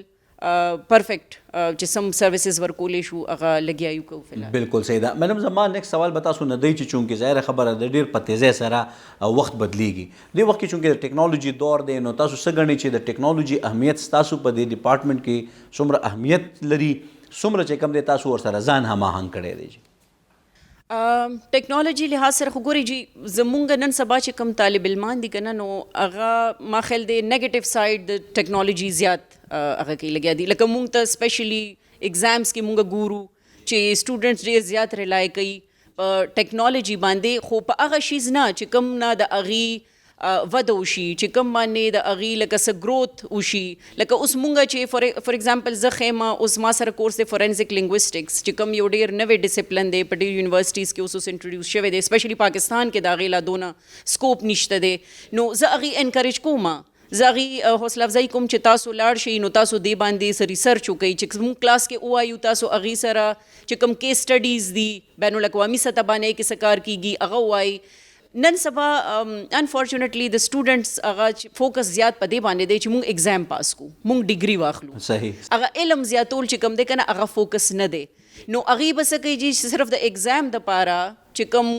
Speaker 4: پرفیکٹ چې سم سروسز ورکولی شو هغه لګیا یو کوو فلحال.
Speaker 1: بالکل صحیح ده. میډم زما نیکسټ سوال به تاسو نه دی چې چونکې ظاهره خبره ده ډېر په تیزۍ سره وخت بدلیږي. دې وخت کې چونکې د ټیکنالوجي دور دی نو تاسو څه ګڼئ چې د ټیکنالوجي اهمیت ستاسو په دې ډپارټمنټ کې څومره اهمیت لري څومره چې کم دی تاسو ورسره ځان هماهنګ کړی دی؟
Speaker 4: ټیکنالوجي لحاظ سره خو ګورئ جی زمونږ نن سبا چې کوم طالب علمان دي که نه نو هغه ما خیال دی نیګیټیو سایډ د ټیکنالوجي زیات هغه کې لګیا دي. لکه مونږ ته سپیشلی ایگزامس کې مونږ ګورو چې سټوډنټس ډېر زیات ریلای کوي په ټیکنالوجي باندې خو په هغه شیز نه چې کوم نه د هغې وده وشي چې کوم باندې د هغې لکه څه گروت وشي. لکه اوس مونږ چې فار ایگزامپل زه خیمه اوس ما سره کورس دی فورنزیک لنګویسټکس چې کوم یو ډېر نوی ډسپلن دی په ډېرو یونیورسټیز کې اوس انټروډیوس شوی دی سپیشلی پاکستان کې د هغې لا دونه سکوپ نشته دی. نو زه هغې انکریج کوم زه هغې حوصله افزایي کوم چې تاسو لاړ شئ نو تاسو دې باندې څه ریسرچ وکړئ چې موږ کلاس کې ووایو تاسو هغې سره چې کوم کیس سټډیز دي بین الاقوامي سطح باندې کې څه کار کیږي هغه ووایي. نن سبا انفارچونیټلی د سټوډنټس هغه فوکس زیات په دې باندې دی چې موږ ایگزام پاس کو موږ ډیګري واخلو.
Speaker 1: صحیح.
Speaker 4: هغه علم زیاتول چې کوم دی که نه هغه فوکس نه دی. نو هغې به څه کوي چې صرف د ایگزام دپاره چې کوم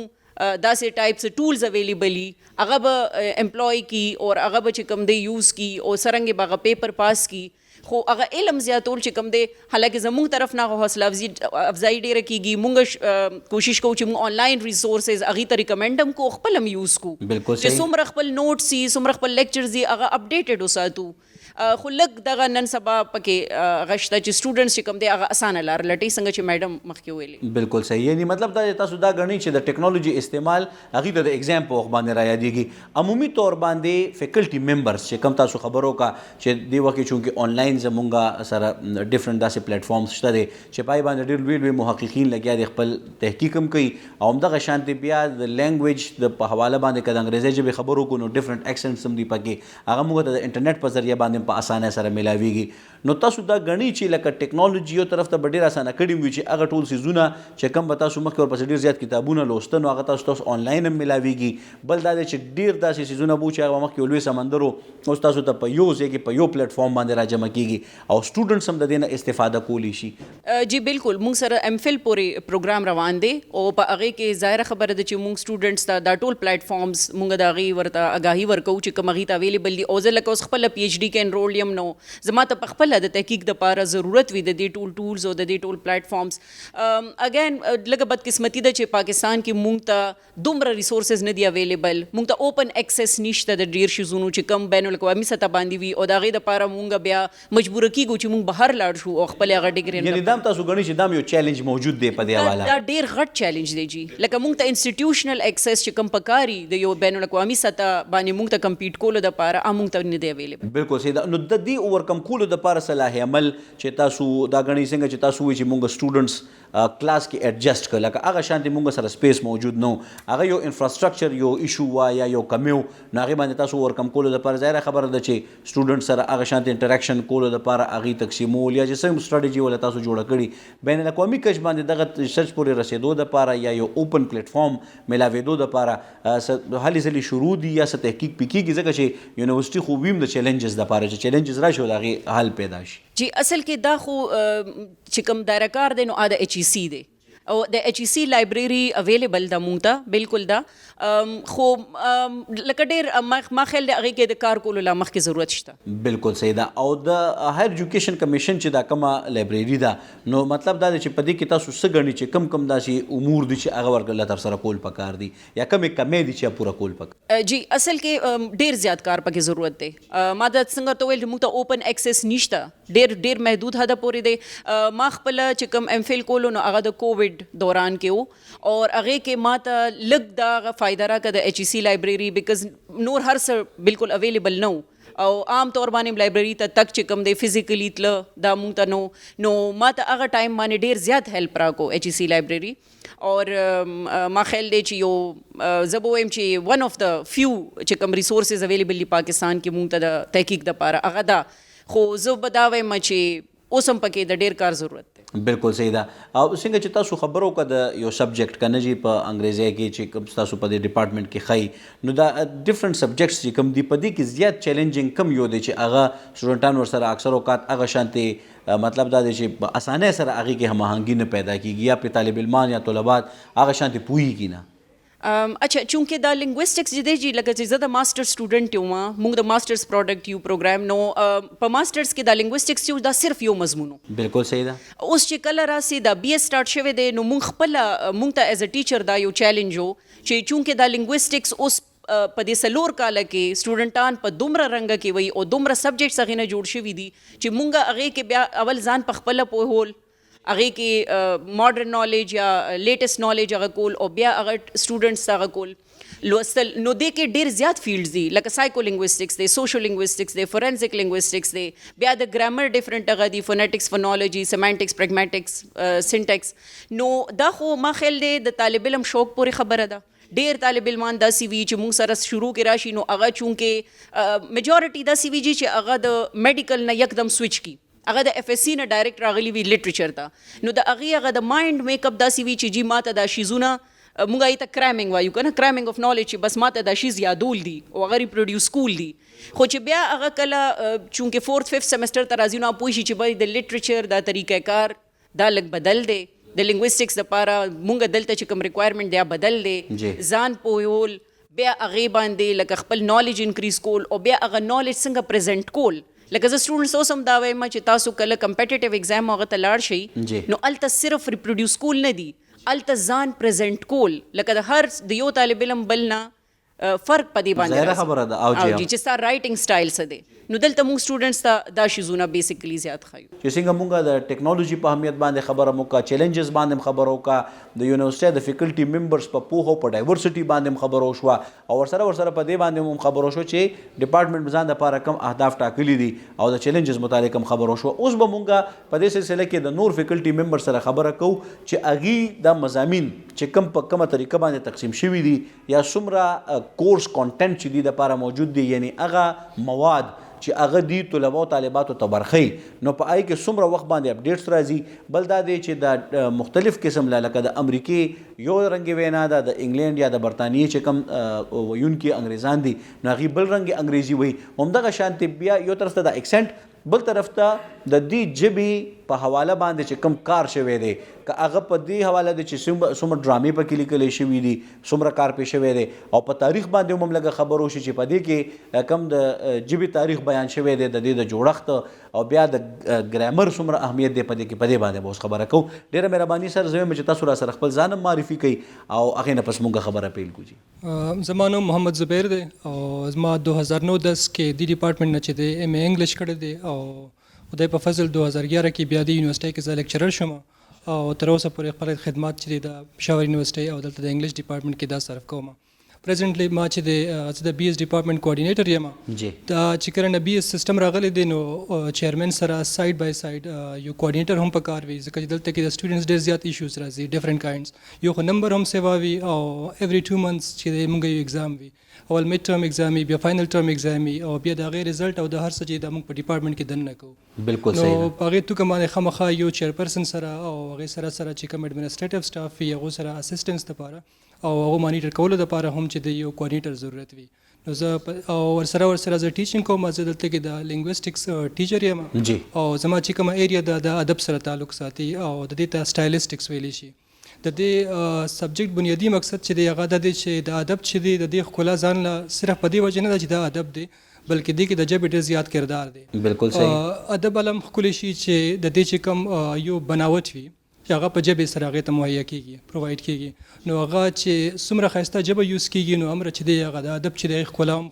Speaker 4: داسې ټایپس ټولز اویلیبل هغه به امپلوی کی اور هغه به چې کوم دی یوز کی او څرنګې به هغه پیپر پاس کی خو هغه علم زیاتول چې کوم دی حالانکه زموږ طرف نه حوصله افزایي ډېره کیږي. مونږ کوشش کوو چې مونږ آنلاین ریسورسز هغې ته ریکمنډ هم کو خپل هم یوز کو چې څومره خپل نوټس وي څومره خپل لیکچرز دي هغه اپډیټډ وساتو. خو لږ دغه نن سبا پکې هغه شته چې سټوډنټس چې کوم دی هغه اسانه لار لټوي څنګه چې میډم مخکې ویلې.
Speaker 1: بالکل صحیح. یعنی مطلب دا تاسو دا ګڼئ چې د ټیکنالوجي استعمال هغې ته د ایگزام په وخت باندې را یادېږي. عمومي طور باندې فیکلټي ممبرس چې کوم تاسو خبر وکړه چې دې وخت کې چونکې آنلاین زمونږ سره ډفرنٹ داسې پلیټفارمز شته دی چې پای باندې ډېر لوی لوی محققین لګیا دي خپل تحقیق هم کوي او همدغه شانتې بیا د لینګویج د په حواله باندې که د انګریزۍ ژبې خبرو وکړو نو ډفرنٹ ایکسنټس هم دي پکې هغه موږ ته د انټرنیټ په ذریعه باندې په اسانۍ سره ملاویږي. نو تاسو دا ګڼئ چې لکه ټیکنالوجي یو طرف ته به ډېر اسانه کړي وي چې هغه ټول څیزونه چې کوم به تاسو مخکې ورپسې ډېر زیات کتابونه لوسته نو هغه تاسو آنلاین هم ملاویږي. بل دا دی چې ډېر داسې څیزونه به چې هغه مخکې لوی سمندر اوس تاسو ته په یو ځای کې په یو پلیټفارم باندې راجمع کیږي او سټوډنټس هم د دې نه استفاده کولی شي.
Speaker 4: جی بالکل مونږ سره ایم فل پورې پروګرام روان دی او په هغې کې ظاهره خبره ده چې مونږ سټوډنټس ته دا ټول پلیټفارمز مونږ د هغې ورته اګاهي ورکوو چې کوم هغې ته اویلیبل دي. او زه لکه اوس خپله پی ایچ ډي کې انرول یم نو زما ته په خپله د تحقیق دپاره ضرورت وي د دې ټولز او د دې ټول پلیټفارمز. اګین لږه بدقسمتي ده چې پاکستان کې مونږ ته دومره ریسورسز نه دي اویلیبل. مونږ ته اوپن ایکسس نشته د ډېر شیزونو چې کوم بین الاقوامي سطح باندې وي او د هغې دپاره مونږ بیا مجبوره کیږو چې مونږ بهر لاړ شو او خپل هغه ډیګري.
Speaker 1: یعنی دا تاسو ګڼئ چې دا یو چیلنج موجود دی په دې حواله؟
Speaker 4: دا ډېر غټ چیلنج دی جی. لکه مونږ ته انسټیټیوشنل ایکسس چې کوم پکاري د یو بین الاقوامي سطح باندې مونږ ته کمپیټ کولو دپاره مونږ ته نه دی اویلیبل.
Speaker 1: بالکل صحیح ده. نو د دې اوورکم کولو دپاره صلاح عمل چې تاسو دا ګڼئ څنګه چې تاسو وایئ چې مونږ سټوډنټس کلاس کې ایډجسټ کړه لکه هغه شانتې مونږ سره سپیس موجود نه هغه یو انفراسټرکچر یو ایشو وا یا یو کمی و نو هغې باندې تاسو اوورکم کولو دپاره ظاهره خبره ده چې سټوډنټ سره هغه شانتې انټراکشن کولو دپاره هغې تقسیمول یا چې څه سټرټیجي ولا تاسو جوړه کړي بین الاقوامي کچ باندې دغه ریسرچ پورې رسېدو دپاره یا یو اوپن پلیټفارم ملاوېدو دپاره هلې ځلې شروع دي یا څه تحقیق پې کېږي ځکه چې یونیورسټي خو ویم د چیلنجز دپاره چې چیلنجز راشي او د هغې حل پیدا شي.
Speaker 4: جی اصل کې دا خو چې کوم دایره کار دی نو د ایچ ای سی دی او د ایچ ای سی لایبرری اویلیبل ده مونږ ته بالکل ده. خو لکه ډېر ما خیال دی هغې کې د کار کولو لا مخکې ضرورت شته.
Speaker 1: بالکل صحیح ده. او د هایر ایجوکیشن کمیشن چې دا کومه لایبرری ده نو مطلب دا دی چې په دې کې تاسو څه ګڼئ چې کم داسې امور دي چې هغه ورته ترسره کول پکار دي یا کمې کمې دي چې پوره کول پکار؟
Speaker 4: جی اصل کې ډېر زیات کار پکې ضرورت دی. ما دا څنګه ته ویل چې مونږ ته اوپن ایکسس نشته ډېر محدود حده پورې دی. ما خپله چې کوم ایم فل کولو نو هغه د کووډ دوران کې و اور هغې کې ما ته لږ دا هغه فایده راکړه د ایچ ای سی لایبرری بیکاز نور هر څه بالکل اویلیبل نه و او عام طور باندې لایبرری ته تک چې کوم دی فزیکلی تله دا مونږ ته نو ما ته هغه ټایم باندې ډېر زیات هیلپ راکو ایچ ای سی لایبرری. اور ما خیال دی چې یو زه به وایم چې ون آف د فیو چې کوم ریسورسز اویلیبل دي پاکستان کې مونږ ته د تحقیق دپاره هغه ده. خو زه به دا وایم چې اوس هم پکې د ډېر کار ضرورت دی.
Speaker 1: بالکل صحیح ده. او څنګه چې تاسو خبرو کړه د یو سبجیکټ کنه جی په انګریزي کې چې کوم تاسو په دې ډپارټمنټ کې خی نو دا ډیفرنٹ سبجیکټس چې کوم دی په دې کې زیات چیلنجینګ کم یو دی چې هغه سټوډنټان ورسره اکثر اوقات هغه شانتي مطلب دا دی چې په اسانه سره هغه کې هماهنګي نه پیدا کیږي یا په طالب علمان یا طلبات هغه شانتي پوهیږي نه.
Speaker 4: اچھا چونکې دا لنګویسټکس چې دی جی لکه چې زه د ماسټر سټوډنټ یم موږ د ماسټرز پروډکټ یو پروګرام نو په ماسټرز کې دا لنګویسټکس یو دا صرف یو مضمون
Speaker 1: بالکل صحیح ده.
Speaker 4: اوس چې کله راسي دا بی اس سٹارټ شوی دی نو موږ خپل موږ ته ایز ا ټیچر دا یو چیلنج وو چې چونکې دا لنګویسټکس اوس په دې سلور کاله کې سټوډنټان په دومره رنګ کې وي او دومره سبجیکټس هغې نه جوړ شوي دي چې موږ هغې کې بیا اول ځان په خپله پوهول هغې کې ماډرن نالج یا لیټسټ نالج هغه کول او بیا هغه سټوډنټس هغه کول لوستل نو دې کې ډېر زیات فیلډز دي لکه سایکو لنګویسټکس دی سوشل لنګویسټکس دی فورنزیک لنګویسټکس دی بیا د ګرامر ډفرنٹ هغه دي فونیټکس فونالوجي سیمانټکس پریګماټکس سینټکس نو دا خو ما خیال دی د طالب علم شوق پورې خبره ده. ډېر طالب علمان داسې وي چې موږ سره شروع کې راشي نو هغه چونکې میجورټي داسې وي چې هغه د میډیکل نه یکدم سوئچ کی هغه د اف اس سی نه ډایرکټ راغلی وي لټریچر ته نو د هغه د مایند میک اپ داسې وي چې جی ماته دا شیزونه موږ یې ته کرامینګ وایو کنه کرامینګ اف نالج چې بس ماته دا شیز یادول دي او هغه ریپروډیوس کول دي خو چې بیا هغه کله چونکې 4th 5th سیمسټر ته راځي نو پوه شي چې بای د لټریچر دا طریقه کار دا لږ بدل دی د لنګویسټکس دپاره مونږ دلته چې کوم ریکوایرمنټ دی بدل دی ځان پوهول بیا هغې باندې لکه خپل نالج انکریز کول او بیا هغه نالج څنګه پریزنټ کول لکه زه سټوډنټس اوس هم دا وایم چې تاسو کله کمپیټیټیو ایگزام هغه ته لاړ شئ نو هلته صرف ریپروډیوس کول نه دي هلته ځان پریزنټ کول لکه د هر د یو طالب علم بل نه فرق په دې باندې
Speaker 1: ظاهره خبره ده او
Speaker 4: چې ستا رایټینګ سټایل څه دی نو دلته موږ سټوډنټس ته دا شیزونه بیسیکلی زیات ښایو
Speaker 1: چې څنګه موږ د ټیکنالوژي په اهمیت باندې خبره وکړه چیلنجز باندې خبره وکړه د یونیورسيټي د فیکلټي ممبرز په پوهه په ډایورسټي باندې خبره وشوه او ورسره په دې باندې هم خبره وشو چې ډپارټمنټ ځان لپاره کم اهداف ټاکلي دي او د چیلنجز متعلق هم خبره وشو. اوس به موږ په دې سلسله کې د نور فیکلټي ممبر سره خبره کوو چې هغې دا مضامین چې کم په کومه طریقه باندې تقسیم شوي دي یا څومره کورس کانټنټ چې دي دپاره موجود دي یعنی هغه مواد چې هغه دی طلبه او طالباتو ته برخی نو په آی کې څومره وخت باندې اپډیټس راځي بل دا دی چې د مختلف قسم لکه د امریکې یو رنګ وینا ده د انګلینډ یا د برطانیې چې کوم ویونکي انګریزان دي نو هغې بل رنګ انګریزي وایي همدغه شانتې بیا یو طرف ته د اکسنټ بل طرف ته د دې ژبې په حواله باندې چې کوم کار شوی دی که هغه په دې حواله دی چې څومره ډرامې پکې لیکلی شوي دي څومره کار پې شوی دی او په تاریخ باندې هم لږه خبر وشي چې په دې کې کوم د ژبې تاریخ بیان شوی دی د دې د جوړښت او بیا د ګرامر څومره اهمیت دی په دې باندې به اوس خبره کوو. ډېره مهرباني سر زه وایم چې تاسو را سره خپل ځان هم معرفي کوئ او هغې نه پس مونږ خبره پیل کړو.
Speaker 3: زما نوم محمد زبیر دی او زما 2009-10 کې دی ډپارټمنټ نه چې دی ایم اے انګلیش کړی دی او خدای په فضل 2011 کې بیا د یونیورسيټي کې زه لیکچرر شوم او تر اوسه پورې خپل خدمات چې دی د پېښور یونیورسيټي او دلته د انګلیش ډپارټمنټ کې دا صرف کوم. پریزنټلی ما چې د بی اس ډپارټمنټ کوارډینیټر یم دا چې کله بی اس سیستم راغلی دی نو چیرمن سره سایډ بای سایډ یو کوارډینیټر هم پکار وي ځکه چې دلته کې د سټوډنټس ډېر زیات ایشوز راځي ډفرنٹ کاینډز یو خو نمبر هم سیوا وي او ایوری 2 months چې موږ یو ایگزام وي اول میډ ټرم ایگزام بیا فائنل ټرم ایگزام او بیا د هغې رزلټ او د هر څه چې د موږ په ډپارټمنټ کې دننه کوو
Speaker 1: بالکل صحیح
Speaker 3: نو په هغې توګه باندې خامخا یو چیرپرسن سره او هغې سره چې کوم ایډمنسټریټیو سټاف وي هغو سره اسسټنس دپاره او هغه مانیټر کولو دپاره هم چې د یو کوارډینیټر ضرورت وي نو زه او ورسره زه ټیچینګ کوم زه دلته کې د لنګویسټکس ټیچر یم او زما چې کومه ایریا د ادب سره تعلق ساتي او د دې ته سټایلسټکس ویلی شي د دې سبجیکټ بنیادی مقصد چې دی هغه دا دی چې د ادب چې دی د دې ښکلا ځان له صرف په دې وجه نه ده چې دا ادب دی بلکې دې کې د ژبې ډېر زیات کردار دی
Speaker 1: بالکل صحیح
Speaker 3: ادب علم ښکلی شي چې د دې چې کوم یو بناوټ وي چې هغه په ژبې سره هغې ته مهیا کېږي پرووایډ کېږي نو هغه چې څومره ښایسته ژبه یوز کېږي نو هومره چې دی هغه د ادب چې دی ښکلا هم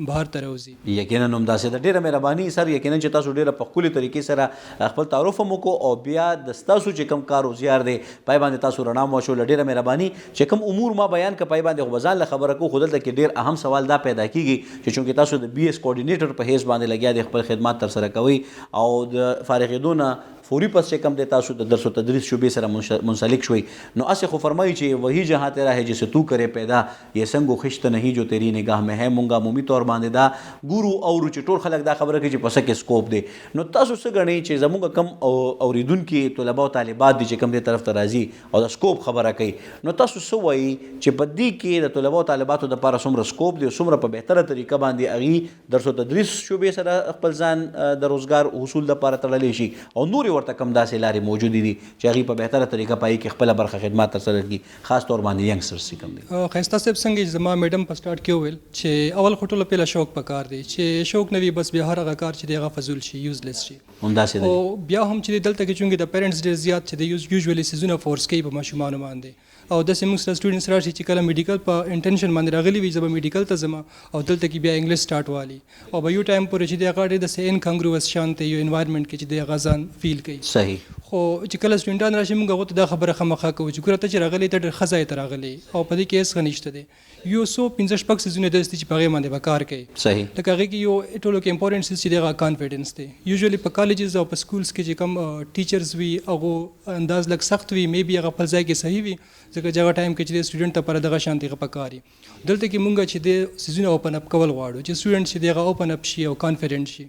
Speaker 3: بهر ته راوځي.
Speaker 1: یقینا هم داسې ده. ډېره مهرباني سر یقینا چې تاسو ډېره په ښکلې طریقې سره خپل تعارف هم وکړو او بیا د ستاسو چې کوم کار وزیار دی پای باندې تاسو رڼا مو واچوله. ډېره مهرباني چې کوم امور ما بیان کړه پای باندې خو به ځان له خبره کوو خو دلته کې ډېر اهم سوال دا پیدا کېږي چې چونکې تاسو د بی اس کوارډینیټر په حیث باندې لګیا دی خپل خدمات ترسره کوئ او د فارغېدو نه فوري پس چې کم دی تاسو د درس و تدریس شعبې سره منسلک شوي نو اسې خو فرمایي چې وہی جہاں تیرا ہے جسے تو کرے پیدا یہ سنگ و خشت نہیں جو تیری نگاہ میں ہے مونږه عمومي طور باندې دا ګورو اورو چې ټول خلک دا خبره کوي چې پس کې سکوپ دی نو تاسو څه ګڼئ چې زموږ کم اوریدونکي طلبه او طالبات دي چې کم دې طرف ته راځي او د سکوپ خبره کوي نو تاسو څه وایي چې په دې کې د طلبه او طالباتو دپاره څومره سکوپ دی څومره په بهتره طریقه باندې هغوی درس و تدریس شعبې سره خپل ځان د روزګار حصول دپاره تړلی شي او نورې ورته کم داسې لارې موجودې دي چې هغوی په بهتره طریقه پای کې خپله برخه خدمات ترسره کړي خاص طور باندې ینګسټرز چې کوم دي
Speaker 5: ښایسته صاحب څنګه چې زما میډم په سټارټ کې وویل چې اول خو ټوله پهله شوق پکار دی چې شوق نه وي بس بیا هر هغه کار چې دی هغه فضول شي یوزلیس شي
Speaker 1: همداسې
Speaker 5: او
Speaker 1: دی
Speaker 5: بیا هم چې دلته کې چونکې د پیرنټس ډېر زیات چې دی یوزولي سیزونه فورس کوي په ماشومانو باندې او داسې موږ سره سټوډنټس راشي چې کله میډیکل په انټینشن باندې راغلي وي زه به میډیکل ته ځم او دلته کې بیا انګلیش سټارټ والي او به یو ټایم پورې چې دی هغه ډېر داسې انکانګروس شانته یو انوایرمنټ کې چې دی هغه ځان فیل کوي
Speaker 1: صحیح
Speaker 5: خو چې کله سټوډنټان راشي موږ هغو ته دا خبره خامخا کوو چې ګوره ته چې راغلی ته ډېر ښه ځای ته راغلی او په دې کې هېڅ ښه نشته دی یو څو 15 سیزونه داسې دي چې په هغې باندې به کار کوي
Speaker 1: صحیح
Speaker 5: لکه هغې کې یو ټولو کې امپورټنټ سیز چې دی هغه کانفیډنس دی یوزولي په کالجز او په سکولز کې چې کوم ټیچرز وي هغو انداز لږ سخت وي مې بي هغه خپل ځای کې صحیح وي ځکه چې هغه ټایم کې چې د سټوډنټ لپاره دغه شانتې هغه پکار وي دلته کې مونږ چې د سیزونه اوپن اپ کول غواړو چې سټوډنټ چې دی هغه اوپن اپ شي او کانفیډنټ شي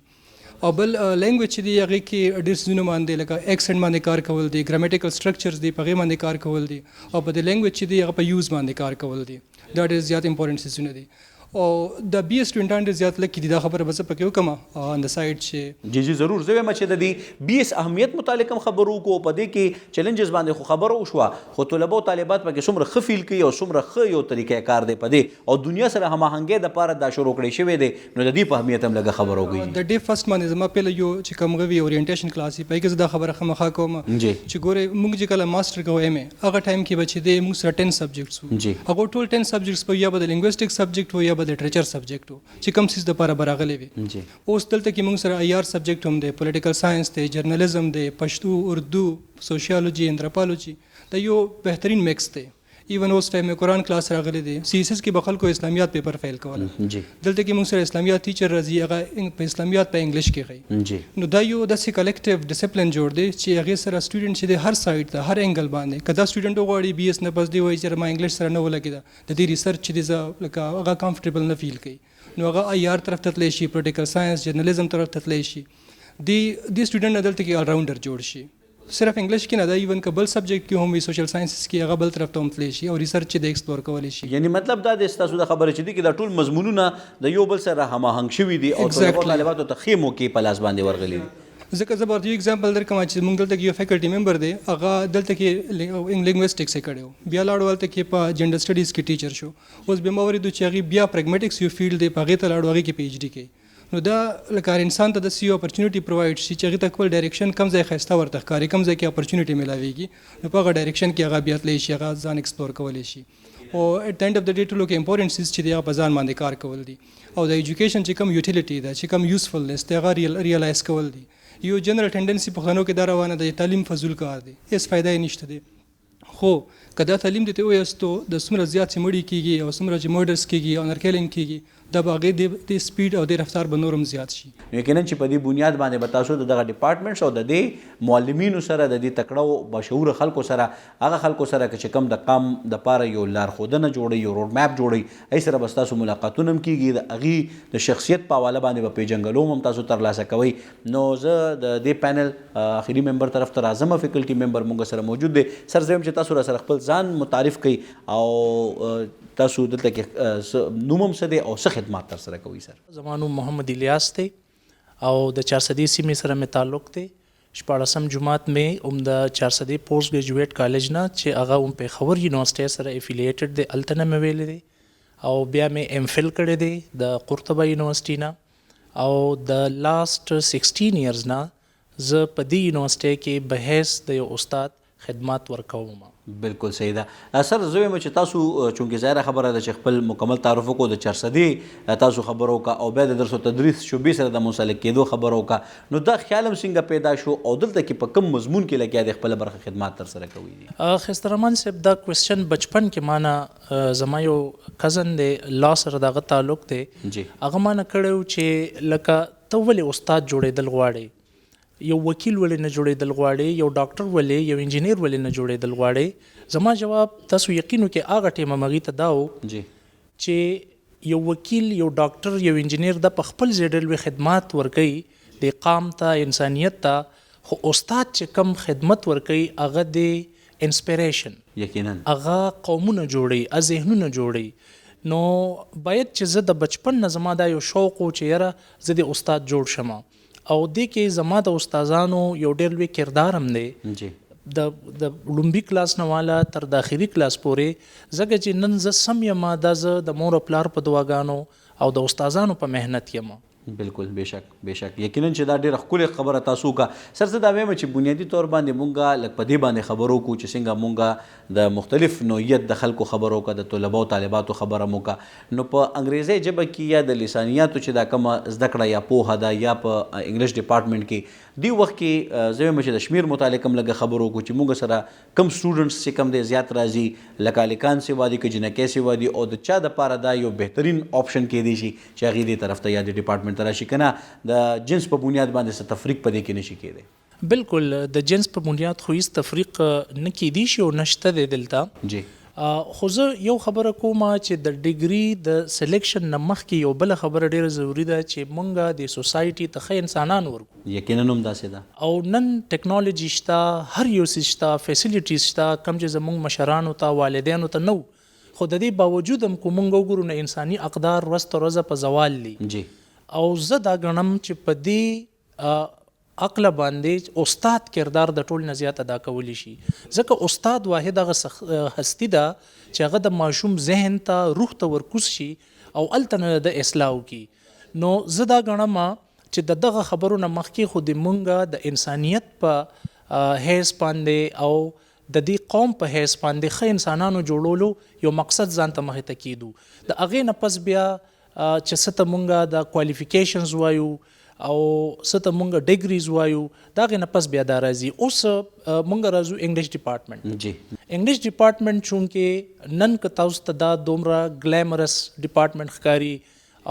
Speaker 5: او بل لینګویج چې دی هغې کې ډېر سیزونه باندې لکه ایکسنټ باندې کار کول دی ګرامیټیکل سټرکچرز دی په هغې باندې کار کول دی او په د لینګویج چې دی هغه په یوز باندې کار کول دی دا ډېر زیات امپورټنټ سیزونه دي او د بی اس سټوډنټان ډېر زیات لږ دي دا خبره به زه پکې وکړم آن د سایډ چې
Speaker 1: جی ضرور زه وایم چې د دې بي اس اهمیت متعلق هم خبرو کو په دې کې چیلنجز باندې خو خبرو وشوه خو طلبه او طالبات پکې څومره ښه فیل کوي او څومره ښه یو طریقې کار دی په دې او دنیا سره هماهنګۍ دپاره دا شروع کړی شوی دی نو د دې په اهمیت هم لږه خبرو کوي
Speaker 5: د ډے فرست باندې زما پهله یو چې کوم غوي اورینټیشن کلاس یې پای کې زه دا خبره خامخا کوم
Speaker 1: جی
Speaker 5: چې ګوره موږ چې کله ماسټر کوو ایم ای هغه ټایم کې به چې دی موږ سره 10 سبجیکټس وو
Speaker 1: جی
Speaker 5: هغه ټول 10 سبجیکټس په یا به د لینګویسټک سبجیکټ وو یا به د لټریچر سبجیکټ چې کوم سیز دپاره به راغلی وي
Speaker 1: جی
Speaker 5: اوس دلته کې موږ سره ای آر سبجیکټ هم دی پولیټیکل ساینس دی جرنالیزم دی پښتو اردو سوشیالوجي انتروپولوجي دا یو بهترین میکس دی ایون اوس ټایم قرآن کلاس راغلی دی سی ایس ایس کې به خلکو اسلامیات پیپر فیل کوله
Speaker 1: جی
Speaker 5: دلته کې موږ سره اسلامیات ټیچر راځي هغه په اسلامیات په انګلیش کې ښایي
Speaker 1: جی
Speaker 5: نو دا یو داسې کلیکټیو ډسپلن جوړ دی چې هغې سره سټوډنټ چې دی هر سایډ ته هر انګل باندې که دا سټوډنټ وغواړي بي ایس نه پس دی وایي چې ما انګلیش سره نه ولګېده د دې ریسرچ چې دی زه لکه هغه کمفرټیبل نه فیل کوي نو هغه ای آر طرف ته تللی شي پولیټیکل ساینس جرنالیزم طرف ته تللی شي دې سټوډنټ نه دلته کې آلراؤنډر جوړ شي صرف انګلیش کې نه دا ایون که بل سبجیکټ کې هم وي سوشل ساینسز کې هغه بل طرف ته هم تللی شي او ریسرچ چې د ایکسپلور کولی شي
Speaker 1: یعنی مطلب دا د ستاسو د خبرې چې دي کې دا ټول مضمونونه د یو بل سره هماهنګ شوي دي او طلبه طالباتو ته ښې موقع په لاس باندې ورغلي دي
Speaker 5: ځکه زه به یو اگزامپل درکړم چې موږ دلته کې یو فیکلټي ممبر دی هغه دلته کې لینګویسټکس یې کړی و بیا لاړو هلته کې په جنډر سټډیز کې ټیچر شو اوس بیا ما وریدو چې هغې بیا پریګمیټکس یو فیلډ دی په هغې ته لاړو هغې کې پی ایچ ډي کوي نو دا لکه هر انسان ته داسې یو اپرچونیټي پرووایډ شي چې هغې ته خپل ډایرکشن کم ځای ښایسته ورته ښکاري کم ځای کې اپرچونیټي میلاویږي نو په هغه ډایرکشن کې هغه بیا تللی شي هغه ځان ایکسپلور کولی شي او ایټ د اینډ اف د ډے ټولو کې امپورټنټ سیز چې دی هغه په ځان باندې کار کول دي او د ایجوکیشن چې کوم یوټیلیټي ده چې کوم یوزفلنس دی هغه ریالایز کول دي یو جنرل ټینډنسي پښتنو کې دا روانه ده تعلیم فضول کار دی هېڅ فایده یې نشته دی خو که دا تعلیم دې ته وویستو د څومره زیات چې مړي کېږي او څومره چې مرډرس کېږي او نرکیلینګ کېږي دا به هغې د سپیډ او د رفتار به نور هم زیات شي
Speaker 1: یقینا چې په دې بنیاد باندې به تاسو د دغه ډپارټمنټس او د دې معلمینو سره د دې تکړه او بشعوره خلکو سره هغه خلکو سره چې کوم د قام دپاره یو لارښودنه جوړوي یو روډ میپ جوړوي هغې سره به ستاسو ملاقاتونه هم کېږي د هغې د شخصیت په حواله باندې به پیژنګلوم هم تاسو ترلاسه کوئ نو زه د دې پینل آخري ممبر طرف ته راځم فیکلټي ممبر مونږ سره موجود دی سر زه یم چې تاسو را سره خپل ځان متعارف کړئ او تاسو دلته کې نوم هم څه دی او څه خدمات ترسره کوئ سر
Speaker 6: زما نوم محمد الیاس دی او د چارسدی سیمې سره مې تعلق دی 14 جماعت مې هم د چارسدی پوسټ ګریجویټ کالج نه چې هغه هم پېښور یونیورسټۍ سره افیلیټډ دی هلته نه مې ویلی دی او بیا مې ایم فل کړی دی د قرطبه یونیورسټۍ نه او د لاست 16 ایئرز نه زه په دې یونیورسټۍ کې بحیث د یو استاد خدمات ورکوم
Speaker 1: بالکل صحیح ده سر زه وایم چې تاسو چونکې ظاهره خبره ده چې خپل مکمل تعارف وکړو د چارسدي تاسو خبرو کا او بیا د درس و تدریس شعبې سره د منسلک کېدو خبرو کا نو دا خیال هم څنګه پیدا شو او دلته کې په کوم مضمون کې لګیا د خپل برخه خدمات ترسره کوي دي
Speaker 6: خسته رحمان صاحب دا کوېسچن بچپن کې مانا زما یو کزن دی لا سره دغه تعلق دی
Speaker 1: جی
Speaker 6: هغه مانا کړی و چې لکه ته ولې استاد جوړېدل غواړې یو وکیل ولې نه جوړېدل غواړي، یو ډاکټر ولې، یو انجینیر ولې نه جوړېدل غواړي؟ زما جواب تاسو یقین وکړئ هغه ټیمه مغې ته دا و
Speaker 1: جی
Speaker 6: چې یو وکیل، یو ډاکټر، یو انجینیر د په خپل ځای ډېر لوی خدمات ورکوي د قام ته، انسانیت ته، خو استاد چې کم خدمت ورکوي هغه د انسپیریشن،
Speaker 1: یقینا
Speaker 6: هغه قومونه جوړي، ذهنونه جوړي. نو باید چې زه د بچپن نه زما دا یو شوق و چې یاره زه د استاد جوړ شم، او دې کې زما د استادانو یو ډېر لوی کردار هم دی
Speaker 1: جی
Speaker 6: د لومبي کلاس نه والا تر د اخري کلاس پورې، ځکه چې نن زه سم یم دا زه د مور او پلار په دعاګانو او د استادانو په محنت یم.
Speaker 1: بالکل بشک یقینا چې دا ډېره ښکلې خبره تاسو کا سر. زه دا وایم چې بنیادي طور باندې مونږه لږ په دې باندې خبرو کو چې څنګه مونږه د مختلف نوعیت د خلکو خبرو کا، د طلبه او طالباتو خبره مو کا. نو په انګریزي ژبه کې یا د لسانیاتو چې دا کومه زده کړه یا پوهه ده یا په انګلیش ډپارټمنټ کې دی وخت کې زه وایم چې د شمیر متعلق هم لږ خبرو کو چې مونږ سره کم سټوډنټس چې کم دی زیات راځي، لکالکان سیوا دي که جنکۍ سیوا دي، او د چا دپاره دا یو بهترین آپشن کېدی شي چې هغې دې طرف ته یا د ډپارټمنټ ته راشي، که نه د جنس په بنیاد باندې څه تفریق په دې کې نشي کېدی.
Speaker 6: بالکل د جنس په بنیاد خو هیڅ تفریق نه کېدی شي او نشته دی دلته.
Speaker 1: جی
Speaker 6: خو زه یو خبره کوم چې د ډیګري د سلیکشن نه مخکې یو بله خبره ډیره ضروري ده چې مونږ د سوسایټي ته ښه انسانان ورکو.
Speaker 1: یقینا هم داسې ده،
Speaker 6: او نن ټیکنالوجي شته، هر یو څیز شته، فیسیلیټیز شته، کم چې زمونږ مشرانو ته، والدینو ته نو، خو د دې باوجود هم که مونږ وګورو نو انساني اقدار ورځ تر ورځه په زوال دي.
Speaker 1: جی
Speaker 6: او زه دا ګڼم چې په دې عقل باندې استاد کردار د ټول نه زیات ادا کولی شي، ځکه استاد واحد هغه هستی ده چې هغه د ماشوم ذهن ته، روح ته ورکوز شي او هلته نه د اصلاح وکړي. نو زه دا ګڼم چې د دغه خبرو نه مخکې خو د مونږ د انسانیت په حیث باندې او د دې قوم په حیث باندې ښه انسانانو جوړولو یو مقصد ځان ته مخې ته کېدو. د هغې نه پس بیا چې څه ته مونږ د کوالیفیکیشنز وایو او څه ته مونږ ډیګریز وایو، د هغې نه پس بیا دا راځي. اوس مونږ راځو انګلیش ډپارټمنټ.
Speaker 1: جی
Speaker 6: انګلیش ډپارټمنټ چونکې نن که تاسو ته دا دومره ګلیمرس ډپارټمنټ ښکاري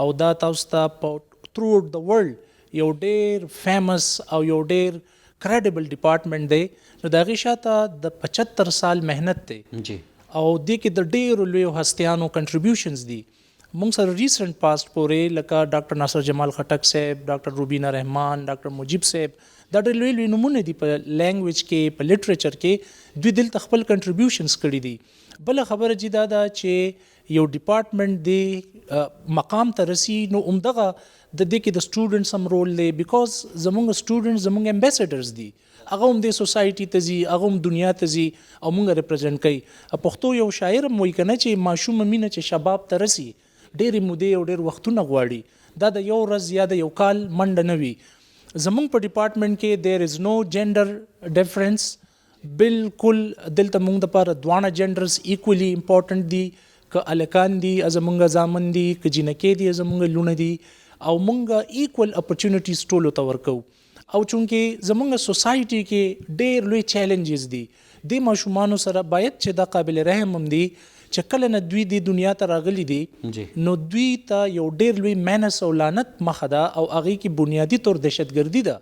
Speaker 6: او دا تاسو ته په تھرو آوټ د ورلډ یو ډېر فیمس او یو ډېر کریډیبل ډپارټمنټ دی، نو د هغې شاته د 75 سال محنت دی
Speaker 1: جی
Speaker 6: او دې کې د ډېرو لویو هستیانو کنټریبیوشنز دي. مونږ سره ریسنٹ پاست پورې لکه ډاکټر ناصر جمال خټک صاحب، ډاکټر روبینا رحمان، ډاکټر مجیب صاحب، دا ډېر لوی لوی نمونه دي په لینګویج کې، په لټریچر کې، دوی دلته خپل کنټریبیوشنز کړي دي. بله خبره چې دا ده چې یو ډپارټمنټ دی مقام ته رسي، نو همدغه د دې کې د سټوډنټس هم رول دی، بیکاز زمونږ سټوډنټس زمونږ امبیسډرز دي، هغه هم د سوسایټي ته ځي، هغه هم دنیا ته ځي او مونږ ریپرزینټ کوي. پښتو یو شاعر هم وایي که نه چې ماشومه مینه چې شباب ته رسي ډېرې مودې او ډېر وختونه غواړي، دا د یو ورځ یا د یو کال منډه نه وي. زمونږ په ډپارټمنټ کې دیر از نو جینډر ډیفرنس، بالکل دلته مونږ دپاره دواړه جینډرز ایکولی امپورټنټ دي، که هلکان دي زمونږ زامن دي، که جینکې دي زمونږ لوڼه دي، او مونږ ایکول اپورچونیټیز ټولو ته ورکو. او چونکې زمونږ سوسایټي کې ډېر لوی چیلنجز دي، دې ماشومانو سره باید چې دا قابل رحم هم دي چې کله نه دوی د دنیا ته راغلي دي، نو دوی ته یو ډېر لوی مینس او لعنت مخه ده او هغې کې بنیادي طور دهشتګردي ده،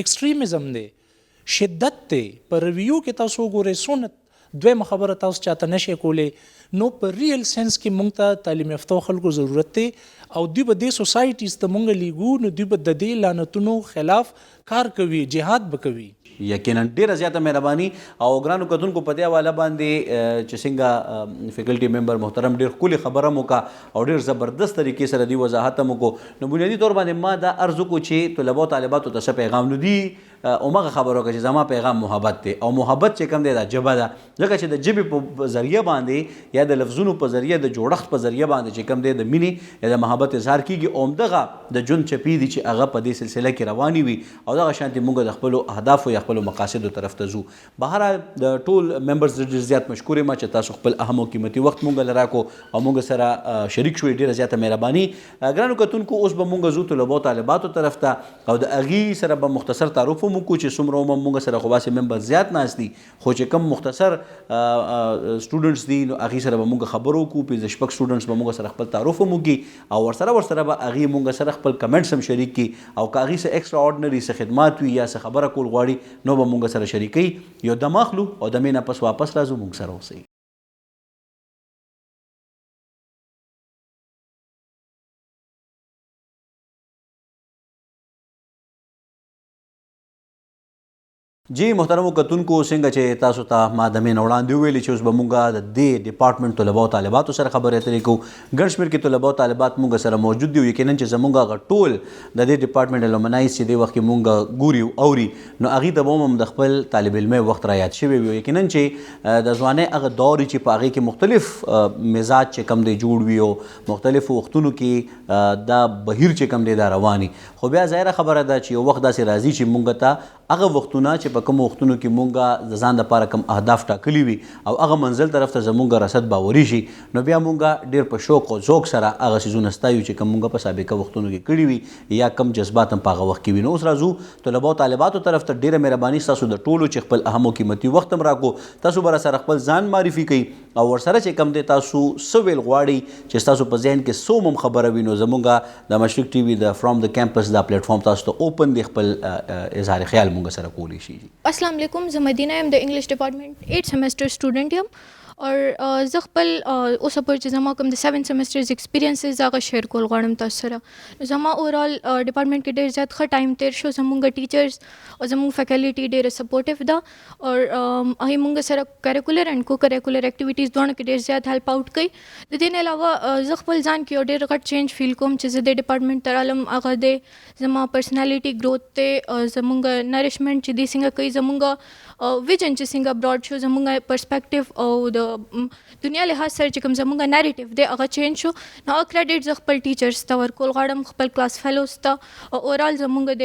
Speaker 6: ایکسټریمزم دی، شدت دی. په رویو کې تاسو وګورئ څونه دویمه خبره تاسو چاته نشئ کولی. نو په ریل سنس کې مونږ ته تعلیم یافته خلکو ضرورت دی او دوی به دې سوسایټیز ته مونږ لیږو، نو دوی به د دې لعنتونو خلاف کار کوي، جهاد به کوي.
Speaker 1: یقینا ډیره زیاته مهرباني. او ګرانو کتونکو په دې حواله باندې چې څنګه فیکلټي ممبر محترم ډیر ښکلې خبره مو کا او ډیر زبردست طریقې سره دی وضاحت مو کو، نو بنیادي طور باندې ما دا ارزو کو چې طلبه او طالباتو ته څه پیغام نو دی اومغه خبرو کې چې زما پیغام محبت دی، او محبت چې کوم دی دا جبه ده، ځکه چې د جبې په ذریعه باندې یا د لفظونو په ذریعه د جوړښت په ذریعه باندې چې کوم دی د مینې یا د محبت اظهار کیږي، او همدغه د ژوند چپی دي چې هغه په دې سلسله کې رواني وي او دغه شانتي مونږ د خپلو اهدافو یا خپلو مقاصدو طرف ته ځو. بهرحال د ټول ممبرز ډېر زیات مشکور یم چې تاسو خپل اهم او قیمتي وخت مونږ له راکو او مونږ سره شریک شوئ، ډېره زیاته مهرباني. ګرانو کتونکو اوس به مونږ ځو طلبو طالباتو طرف ته او د هغې سره به مختصر تعارف هم وکړو چې څومره مونږ سره خو باسې ممبر زیات ناست دي، خو چې کم مختصر سټوډنټس دي نو هغې سره به مونږ خبرو وکړو، پنځه شپږ سټوډنټس به مونږ سره خپل تعارف هم وکړي او ورسره به هغې مونږ سره خپل کمنټس هم شریک کړي او که هغې څه ایکسټرا آرډنري څه خدمات وي یا څه خبره کول غواړي نو به مونږ سره شریکي یو دم اخلو او دمې نه پس واپس راځو مونږ سره اوسئ. جی محترمو کتونکو څنګه چې تاسو ته ما د مین وړاندې ویلي چې اوس به مونږ د دې ډپارټمنټ طلبه او طالباتو سره خبرې اترې کوو. ګڼ شمېر کې طلبه او طالبات مونږ سره موجود دي. یقینا چې زمونږ هغه ټول د دې ډپارټمنټ الومنایز چې دې وخت کې مونږ ګوري او اوري نو هغې ته به هم د خپل طالب علمۍ وخت را یاد شوی وي. یقینا چې د ځوانۍ هغه دور چې په هغې کې مختلف مزاج چې کم دی جوړ وي او مختلفو وختونو کې دا بهیر چې کم دی دا رواني. خو بیا ظاهره خبره ده چې یو وخت داسې راځي چې مونږ ته هغه وختونه چې په کومو وختونو کې مونږ د ځان دپاره کوم اهداف ټاکلي وي او هغه منزل طرف ته زمونږ رسد باوري شي نو بیا مونږ ډېر په شوق او ذوق سره هغه څیزونه ستایو چې کوم مونږ په سابقه وختونو کې کړي وي یا کم جذبات هم په هغه وخت کې وي. نو اوس راځو طلبه او طالباتو طرف ته ډېره مهرباني ستاسو د ټولو چې خپل اهم او قیمتي وخت هم راکړو. تاسو به راسره خپل ځان معرفي کوئ او ورسره چې کم دی تاسو څه ویل غواړئ چې ستاسو په ذهن کې څه هم خبره وي نو زمونږ د مشرق ټي وي د فرام د کیمپس دا پلیټفارم تاسو ته اوپن دی خپل اظهار خیال مونږ سره کولی شي.
Speaker 7: अस्सलाम वालेकुम ज़ Madina am the English department 8th semester student یم और زه خپل اوس پورې چې زما کوم د 7 سیمسټرز ایکسپیرینسز هغه شیر کول غواړم تاسو سره. زما اورال ډپارټمنټ کې ډېر زیات ښه ټایم تیر شو. زموږ ټیچرز او زموږ فیکلټي ډېره سپورټیو ده او هغې موږ سره کریکولر اینډ کو کریکولر اکټیویټیز دواړو کې ډېر زیات هیلپ آوټ کوي. د دې نه علاوه زه خپل ځان کې یو ډېر غټ چینج فیل کوم چې زه د ډپارټمنټ ته رالم هغه دی زما پرسنالټي ګروت دی زموږ نریشمنټ چې دی څنګه کوي زموږ ویژن چې څنګه براډ شو زموږ پرسپیکټیو او د دنیا لحاظ سره چې کوم زموږ نیریټیو دی هغه چینج شو. نو هغه کریډیټ زه خپل ټیچرس ته ورکول غواړم خپل کلاس فیلوز ته او اورال زموږ د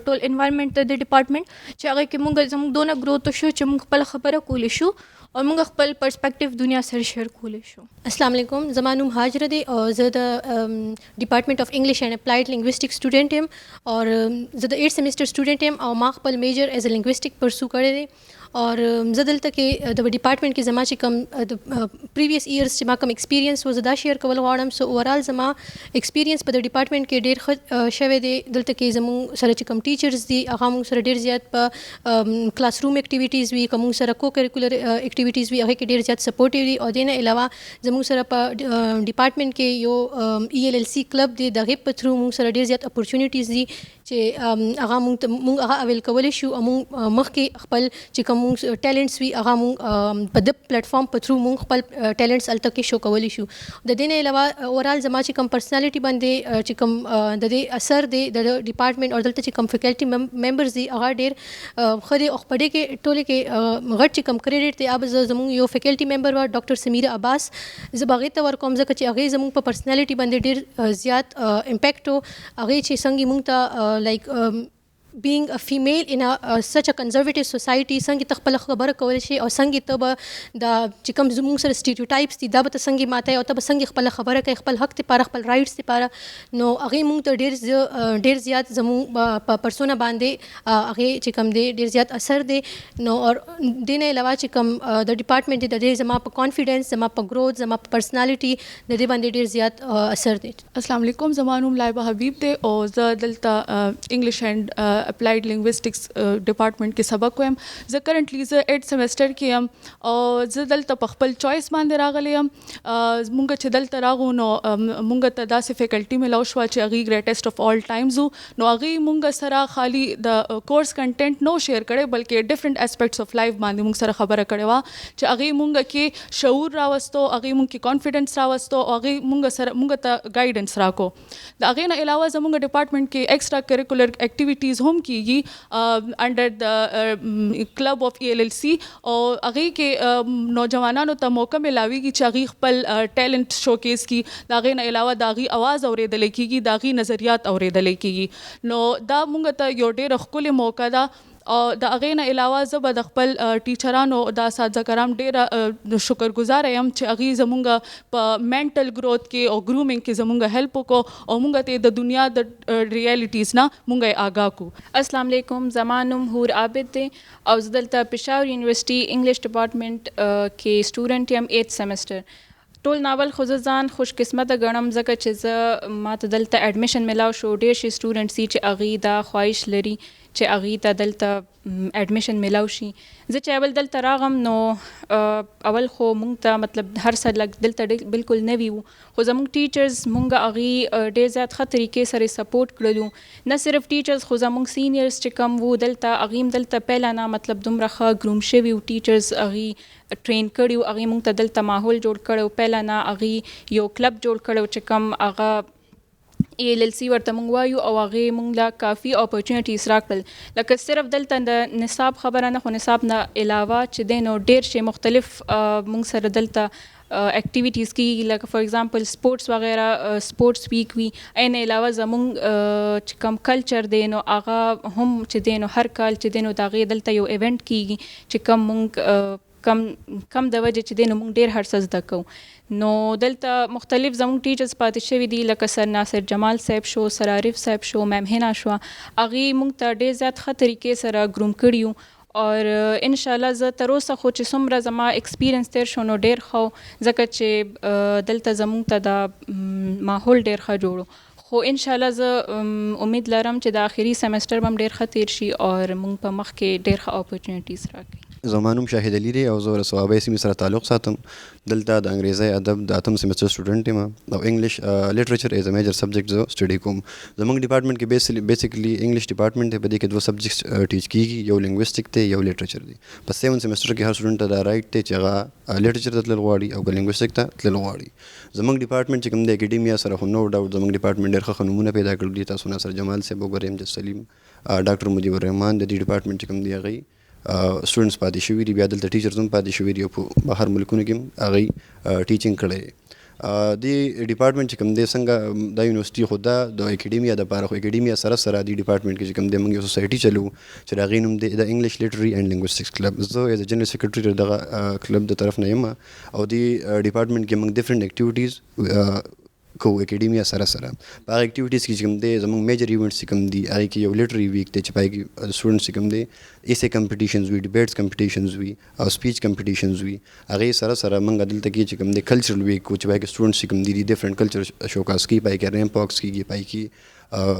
Speaker 7: ټول انوایرمنټ ته د ډپارټمنټ چې هغه کې موږ زموږ دونه ګروت شو چې موږ خپل خبره کولی شو او موږ خپل پرسپیکټیو دنیا سره شیر کولی شو.
Speaker 8: السلام علیکم زما نوم هاجره دی او زه د ډپارټمنټ اف انګلیش اینڈ اپلایډ لنګویسټک سټوډنټ یم او زه د 8th سیمسټر سټوډنټ یم او ما خپل میجر ایز ا لنګویسټک پرسو کړی دی और زه دلته کې د ډپارټمنټ کې زما چې کوم د پریویس ایئرز چې ما کوم ایکسپیرینس و زه دا شیر کول غواړم. سو اوورال زما ایکسپیرینس په د ډپارټمنټ کې ډېر ښه شوی دی. دلته کې زموږ سره چې کوم ټیچرز دي هغه موږ سره ډېر زیات په کلاس روم اکټیویټیز وي که موږ سره کو کریکولر اکټیویټیز وي هغه کې ډېر زیات سپورټیو دي. او دې نه علاوه زموږ سره په ډپارټمنټ کې یو ELLC کلب دی د هغې په تھرو موږ سره ډېر زیات اپورچونیټیز دي چې هغه موږ هغه اویل کولی شو او موږ مخکې خپل چې کوم موږ ټیلنټس وي هغه موږ په د پلیټفارم په تھرو موږ خپل ټیلنټس هلته کې شو کولی شو. د دې نه علاوه اورال زما چې کوم پرسنالټي باندې چې کوم د دې اثر دی د ډپارټمنټ او دلته چې کوم فیکلټي ممبرز دي هغه ډېر ښه دی او په دې کې ټولې کې غټ چې کوم کریډیټ دی اب زموږ یو فیکلټي ممبر و ډاکټر سمیره عباس زه به هغې ته ورکوم ځکه چې هغې زموږ په پرسنالټي باندې ډېر زیات امپیکټ و. هغې چې څنګه موږ ته لایک being a female in such a conservative society څنګه ته خپل خبره کولی شي او څنګه ته به دا چې کوم زموږ سره سټیریوټایپس دي دا به ته څنګه ماته او ته به څنګه خپل خبره کوي خپل حق دپاره خپل رایټس دپاره. نو هغې موږ ته ډېر زیات زموږ په پرسونه باندې هغې چې کوم دی ډېر زیات اثر دی. نو اور دې نه علاوه چې کوم د ډپارټمنټ دی د دې زما په کانفیډنس زما په گروث زما په پرسنالټي د دې باندې ډېر زیات اثر دی.
Speaker 2: السلام علیکم زما نوم لایبه حبیب دی او زه دلته انګلیش اینډ اپلایډ لنګویسټکس ډپارټمنټ کې سبق وایم. زه کرنټلی زه 8th سیمسټر کې یم او زه دلته په خپل چوایس باندې راغلی یم. مونږ چې دلته راغو نو مونږ ته داسې فیکلټي میلاو شوه چې هغې ګریټسټ اف آل ټایمز وو. نو هغې مونږ سره خالي د کورس کنټینټ نو شیر کړی بلکې ډفرنٹ اسپیکټس اف لایف باندې مونږ سره خبره کړې وه چې هغې مونږ کې شعور راوستو هغې مونږ کې کانفیډنس راوستو او هغې مونږ ته گایډنس راکو. د هغې نه علاوه زمونږ ډپارټمنټ کې ایکسټرا کریکولر اکټیویټیز هم کیږي انډر د کلب اف ELLC او هغې کې نوجوانانو ته موقع ملاویږي چې هغې خپل ټیلنټ شوکیس کړي. د هغې نه علاوه د هغې اواز اورېدلی کېږي د هغې نظریات اورېدلی کېږي. نو دا مونږ ته یو ډېره ښکلې موقع ده او د هغې نه علاوه زه به د خپل ټیچرانو د اساتذه کرام ډېره شکرګزاره یم چې هغې زمونږ په مینټل ګروت کې او ګرومینګ کې زمونږ هیلپ وکړو او مونږ ته د دنیا د ریالیټیز نه مونږ یې آګاه کړو.
Speaker 9: السلام علیکم زما نوم هور عابد دی او زه دلته پېښور یونیورسټي انګلیش ډپارټمنټ کې سټوډنټ یم 8th سیمسټر. ټول ناول خو زه ځان خوش قسمته ګڼم ځکه چې زه ماته دلته اډمیشن ملاو شو. ډېر شي سټوډنټس دي چې هغوی دا خواهش لري چې هغوی ته دلته اډمیشن ملاو شي. زه چې اول دلته راغم نو اول خو مونږ ته مطلب هر څه لږ دلته بالکل نوي وو، خو زمونږ ټیچرز مونږ هغوی ډېر زیات ښه طریقې سره سپورټ کړلو. نه صرف ټیچرز خو زمونږ سینیرز چې کم وو دلته هغوی هم دلته پهله نه مطلب دومره ښه ګروم شوي وو، ټیچرز هغوی ټرین کړي وو، هغوی مونږ ته دلته ماحول جوړ کړی وو. پهله نه هغوی یو کلب جوړ کړی وو چې کم هغه ELLC ورته مونږ وایو، او هغې مونږ له کافي اپورچونیټیز راکړل. لکه صرف دلته د نصاب خبره نه، خو نصاب نه علاوه چې دی نو ډېر شی مختلف مونږ سره دلته اکټیویټیز کیږي. لکه فار ایگزامپل سپورټس وغیره، سپورټس ویک وي. این علاوه زمونږ چې کم کلچر دی نو هغه هم چې دی نو هر کال چې دی نو د هغې دلته یو ایونټ کیږي چې کم مونږ کم د وجې چې دی نو مونږ ډېر هر څه زده کوو. نو دلته مختلف زمونږ ټیچرز پاتې شوي دي، لکه سر ناصر جمال صاحب شو، سر عارف صاحب شو، میم هنا شوه. هغوی مونږ ته ډېر زیات ښه طریقې سره ګروم کړي یو. اور انشاءالله زه تر اوسه خو چې څومره زما ایکسپیرینس تیر شو نو ډېر ښه، ځکه چې دلته زمونږ ته دا ماحول ډېر ښه جوړو. خو انشاءالله زه امید لرم چې د آخري سیمسټر به هم ډېر ښه تیر شي اور مونږ په مخ کې ډېر ښه اپورچونیټیز راکړي.
Speaker 10: زما نوم شاهد علي دی او زه له صوابۍ سیمې سره تعلق ساتم. دلته د انګریزۍ ادب د 8م سیمسټر سټوډنټ یم او انګلیش لټریچر ایز ا میجر سبجیکټ زه سټډي کوم. زموږ ډپارټمنټ کې بیسیکلی انګلیش ډپارټمنټ دی، په دې کې 2 سبجیکټس ټیچ کیږي، یو لنګویسټک دی، یو لټریچر دی. په 7 سیمسټر کې هر سټوډنټ ته دا رایټ دی چې هغه لټریچر ته تلل غواړي او که لنګویسټک ته تلل غواړي. زموږ ډپارټمنټ چې کوم دی اکیډیمیا سره خو نو ډاوټ زموږ ډپارټمنټ ډېر ښه نمونه پیدا کړي دي. تاسو ناصر جمال صاحب وګورئ، امجد سلیم، ډاکټر مجیب الرحمان، د دې ډپارټمنټ چې کوم دی هغوی سټوډنټس پاتې شوي دي. بیا دلته ټیچرز هم پاتې شوي دي او په بهر ملکونو کې هم هغوی ټیچینګ کړی دی. دې ډپارټمنټ چې کوم دی څنګه دا یونیورسټي خو دا د اکیډیمیا دپاره، خو اکیډیمیا سره سره دې ډپارټمنټ کې چې کوم دی موږ یو سوسایټي چلو چې د هغې نوم دی د انګلیش لټري اینډ لنګویسټکس کلب. زه ایز ا جنرل سیکرټري دغه کلب د طرف نه یم او دې ډپارټمنټ کې موږ ډفرنټ اکټیویټیز کو اکیډیمیا سره سره. په هغه اکټیویټیز کې چې کوم دی زموږ میجر ایونټس چې کوم دي هغې کې یو لټري ویک دی چې په هغې کې سټوډنټس چې کوم دی ایسے کمپټیشنز وي، ډیبیټس کمپټیشنز وي او سپیچ کمپټیشنز وي. هغې سره سره موږ دلته کې چې کوم دی کلچرل ویک و چې په هغې کې سټوډنټس چې کوم دي ډفرنټ کلچر شوکاس کوي، په هغې کې ریمپ واکس کېږي، په هغې کې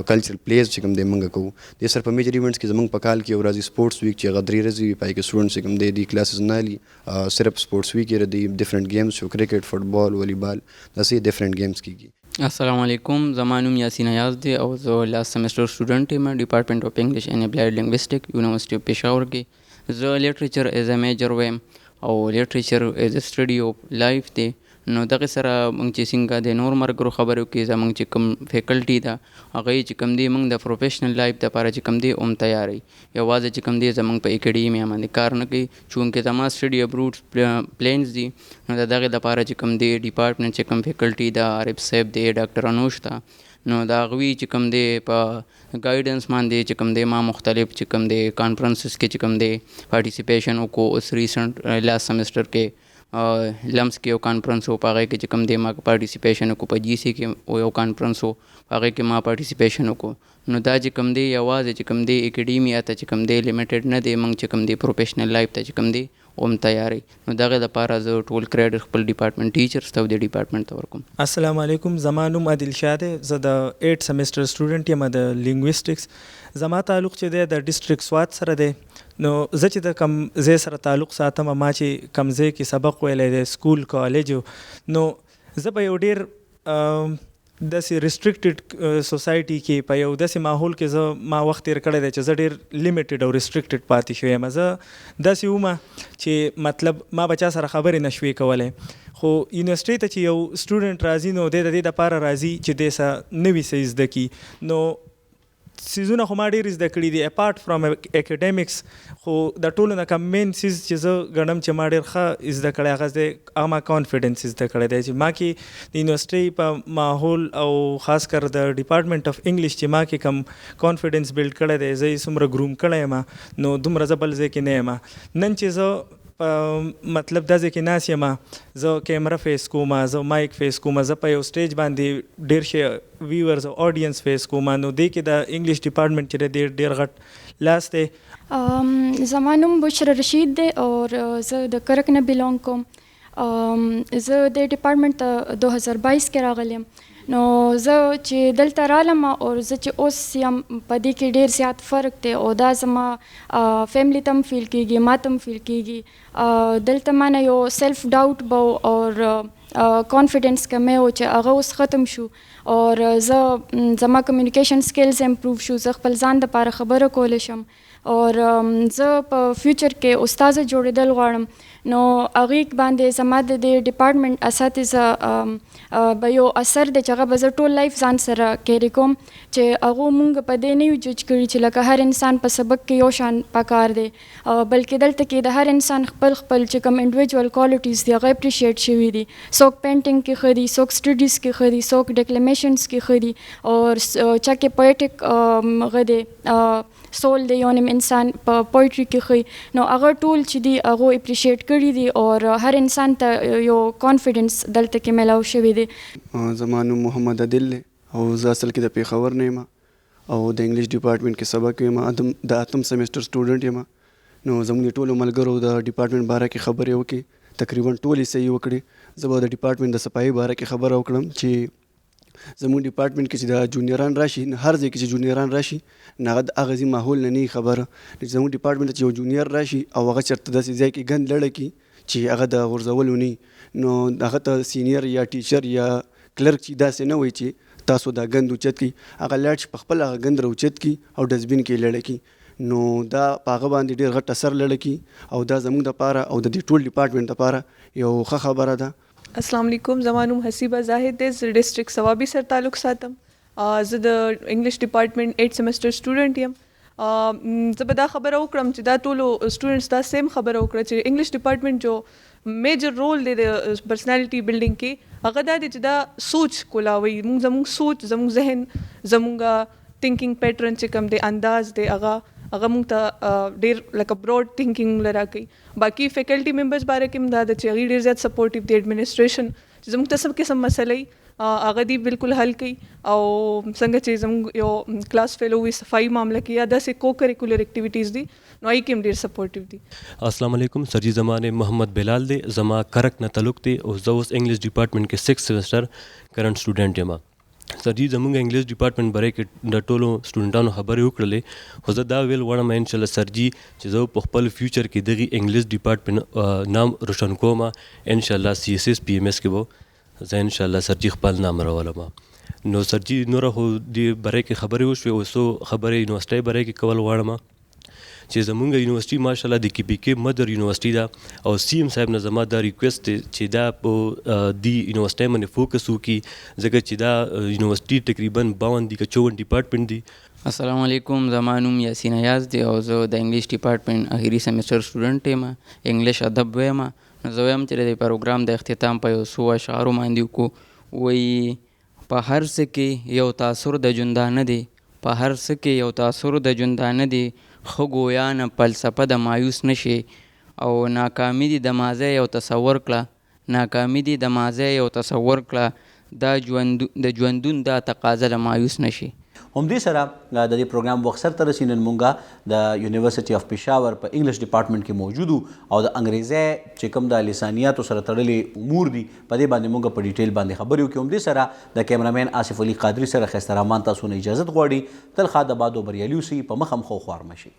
Speaker 10: کلچرل پلیز چې کوم دی موږ کوو. دې سره په میجر ایونټس کې زموږ په کال کې یو ورځې سپورټس ویک چې هغه 3 ورځې وي، په هغې کې سټوډنټس چې کوم دی دې کلاسز نه اخلي. صرف سپورټس ویک یې دی ډفرنټ گیمز شو، کرکټ، فټبال، والیبال، داسې ډفرنټ گیمز کېږي.
Speaker 11: السلام علیکم، زما نوم یاسین ایاز دی او زه لاست سیمسټر سټوډنټ یم ډپارټمنټ اف انګلیش اینڈ اپلایډ لنګویسټک یونیورسټي اف پېښور کې. زه لټریچر ایز ا میجر ویم او لټریچر ایز ا سټډي اف لایف دی. نو دغه سره موږ چې څنګه د نور مرګرو خبرو کې زموږ چې کوم فیکلټي ده هغوی چې کوم دی موږ د پروفیشنل لایف دپاره چې کوم دی هم تیاری. یوازې چې کوم دی زموږ په اکیډیمیا باندې کار نه کوي، چونکې زما سټډي ابروډ پلینز دي. نو د دغې دپاره چې کوم دی ډپارټمنټ چې کوم فیکلټي ده، عارف صاحب دی، ډاکټر انوش ده، نو د هغوی چې کوم دی په ګایډنس باندې چې کوم دی ما مختلف چې کوم دی کانفرنسز کې چې کوم دی پارټیسپیشن وکړو. اوس ریسنټ لاست سیمسټر کې لمس کې یو کانفرنس و، په هغې کې چې کوم دی ما پارټیسپیشن وکړو. په GC کې یو کانفرنس و، په هغې کې ما پارټیسپیشن وکړو. نو دا چې کوم دی یوازې چې کوم دی اکیډیمیا ته چې کوم دی لیمیټډ نه دی، موږ چې کوم دی پروفیشنل لایف ته چې کوم دی هم تیاری. نو دغه دپاره زه ټول کریډټ خپل ډپارټمنټ ټیچرز ته او دې ډپارټمنټ ته ورکوم.
Speaker 12: السلام علیکم، زما نوم عادل شاه دی، زه د 8 سیمسټر سټوډنټ یم د لنګویسټکس. زما تعلق چې دی د ډسټرکټ سوات سره دی. نو زه چې د کم ځای سره تعلق ساتم، ما چې کم ځای کې سبق ویلی دی، سکول، کالج، نو زه په یو ډېر داسې ریسټرکټډ سوسایټي کې په یو داسې ماحول کې زه ما وخت تیر کړی دی چې زه ډېر لیمیټډ او ریسټرکټډ پاتې شوی یم. زه داسې ومه چې مطلب ما به چا سره خبرې نه شوې کولی، خو یونیورسټۍ ته چې یو سټوډنټ راځي نو دی د دې دپاره راځي چې دی څه نوي څه زده کړي. نو سیزونه خو ما ډېر زده کړي دي اپارټ فرام اکیډمیکس، خو د ټولو نه کم مین سیز چې زه ګڼم چې ما ډېر ښه زده کړی هغه دی هغه ما کانفیډنس زده کړی دی چې ما کې د یونیورسټۍ په ماحول او خاص کر د ډپارټمنټ اف انګلیش چې ما کې کم کانفیډنس بلډ کړی دی، زه یې څومره ګروم کړی یم نو دومره زه بل ځای کې نه یم. نن چې زه مطلب دا ځای کې ناست یم، زه کیمره فیس کوم، زه مایک فیس کوم، زه په یو سټیج باندې ډېر شي ویورز او آډینس فیس کوم. نو دې کې د انګلیش ډپارټمنټ چې دی ډېر غټ لاس دی.
Speaker 13: زما نوم بشرا رشید دی اور زه د کرک نه بلونګ کوم. زه د ډپارټمنټ ته 2022 کې راغلی یم. نو زه چې دلته رالم او زه چې اوس یم په دې کې ډېر زیات فرق دی او دا زما فیملی ته هم فیل کېږي، ما ته هم فیل کېږي. دلته مانه یو سیلف ډاوټ به او کانفیډنس کمی و چې هغه اوس ختم شو اور زما کمیونیکیشن سکلز امپروو شو، زه خپل ځان دپاره خبره کولی شم اور زه په فیوچر کې استاذه جوړېدل غواړم. نو هغې باندې زما د دې ډپارټمنټ اساتذه به یو اثر دی چې هغه به زه ټول لایف ځان سره کیری کوم چې هغو مونږ په دې نه یو جج کړي چې لکه هر انسان په سبق کې یو شان پکار دی، بلکې دلته کې د هر انسان خپل چې کوم انډیویجول کوالټیز دي هغه اپریشیټ شوي دي. څوک پینټینګ کې ښه دي، څوک سټډیز کې ښه دي، څوک ډیکلمیشنز کې ښه دي اور چا کې پویټک هغه دی سول دی یو نیم انسان په پویټري کې ښه. نو هغه ټول چې دي هغو اپریشیټ کړي دي اور هر انسان ته یو کانفیډنس دلته کې میلاو شوی دی.
Speaker 14: زما نوم محمد عادل دی او زه اصل کې د پېښور نه یم او د انګلیش ډپارټمنټ کې سبق یم، د 8م سیمسټر سټوډنټ یم. نو زموږ د ټولو ملګرو د ډپارټمنټ باره کې خبرې وکړې، تقریبا ټولې صحیح وکړې. زه به د ډپارټمنټ د صفایي باره کې خبره وکړم چې زموږ ډپارټمنټ کې چې د جونیران راشي، هر ځای کې چې جونیران راشي نه هغه د هغه ماحول نه نه خبره. زموږ ډپارټمنټ چې یو جونیر راشي او هغه چېرته داسې ځای کې ګند لړه کړي چې هغه د غورځولو نه، نو هغه ته سینیر یا ټیچر یا کلرک چې داسې نه وایي چې تاسو دا ګند اوچت کړي، هغه لاړ چې په خپل هغه ګند راوچت کړي او ډسبین کې لړه کړي. نو دا په هغه باندې ډېر غټ اثر لړه کړي او دا زموږ دپاره او د دې ټول ډپارټمنټ دپاره یو ښه خبره ده.
Speaker 2: السلام علیکم، زما نوم حسیبه زاهد دی، زه ډسټرکټ ثوابي سره تعلق ساتم. زه د انګلیش ډپارټمنټ 8 سیمسټر سټوډنټ یم. زه به دا خبره وکړم چې دا ټولو سټوډنټس دا سیم خبره وکړه چې انګلیش ډپارټمنټ جو میجر رول دی د پرسنالټي بلډینګ کې، هغه دا دی چې دا سوچ کولاوي. زموږ سوچ، زموږ ذهن، زموږ تھنکینګ پیټرن چې کوم دی، انداز دی، هغه موږ ته ډېر لکه براډ تھنکینګ لرا کوي. باقي فیکلټي ممبرز باره کې هم دا ده چې هغوی ډېر زیات سپورټیو دي. ایډمنسټریشن چې زموږ ته سب قسم مسلې هغه دي بالکل حل کوي او څنګه چې زموږ یو کلاس فیلو وي صفایي معامله کې یا داسې کو کریکولر اکټیویټیز دي نو هغې کې هم ډېر سپورټیو دي.
Speaker 15: السلام علیکم، سر جی زما نام محمد بلال دی، زما کرک نه تعلق دی او زه اوس انګلیش ډپارټمنټ کې 6 سیمسټر کرنټ سټوډنټ یم. سر جی زموږ انګلیش ډپارټمنټ باره کې د ټولو سټوډنټانو خبرې وکړلې، خو زه دا ویل غواړم انشاءالله سر جی چې زه په خپل فیوچر کې دغې انګلیش ډپارټمنټ نام روشن کوم. انشاءالله CSS PMS کې به زه انشاءالله سر جی خپل نام راولم. نو سر جی نوره خو دې باره کې خبرې وشوې، اوس خبرې یونیورسټۍ باره کې کول غواړم چې زمونږ یونیورسټي ماشاءالله د KPK مدر یونیورسټي ده او CM صاحب نه زما دا ریکویسټ دی چې دا په دې یونیورسټۍ باندې فوکس وکړي ځکه چې دا یونیورسټي تقریبا 52 دي که 54 ډپارټمنټ دي.
Speaker 11: السلام علیکم، زما نوم یاسین ایاز دی او زه د انګلیش ډپارټمنټ اخري سیمسټر سټوډنټ یم، انګلیش ادب وایم. نو زه وایم چې د پروګرام د اختتام په یو څو اشعارو باندې وکړو. وایي په هر څه کې یو تاثر د ژوندانه دی، په هر څه کې یو تاثر د ژوندانه دی، ښه ګویا نه فلسفه د مایوس نشي او ناکامي دې د ماضی یو تصور کړه، ناکامي دې د ماضی یو تصور کړه، دا ژوندون دا تقاضا د مایوس نشي.
Speaker 1: همدې سره د دې پروګرام وخت سرته رسي. نن مونږه د یونیورسټي اف پېښور په انګلیش ډپارټمنټ کې موجود او د انګریزۍ چې کوم د لسانیاتو سره تړلي امور دي په دې باندې مونږ په ډیټیل باندې خبرې وکړو. همدې سره د کیمرامین آصف علي قادري سره ښایسته رحمان تاسو نه اجازت غواړي. تل ښاد آباد او بریالي اوسئ، په مخ هم ښه خوار مه شئ.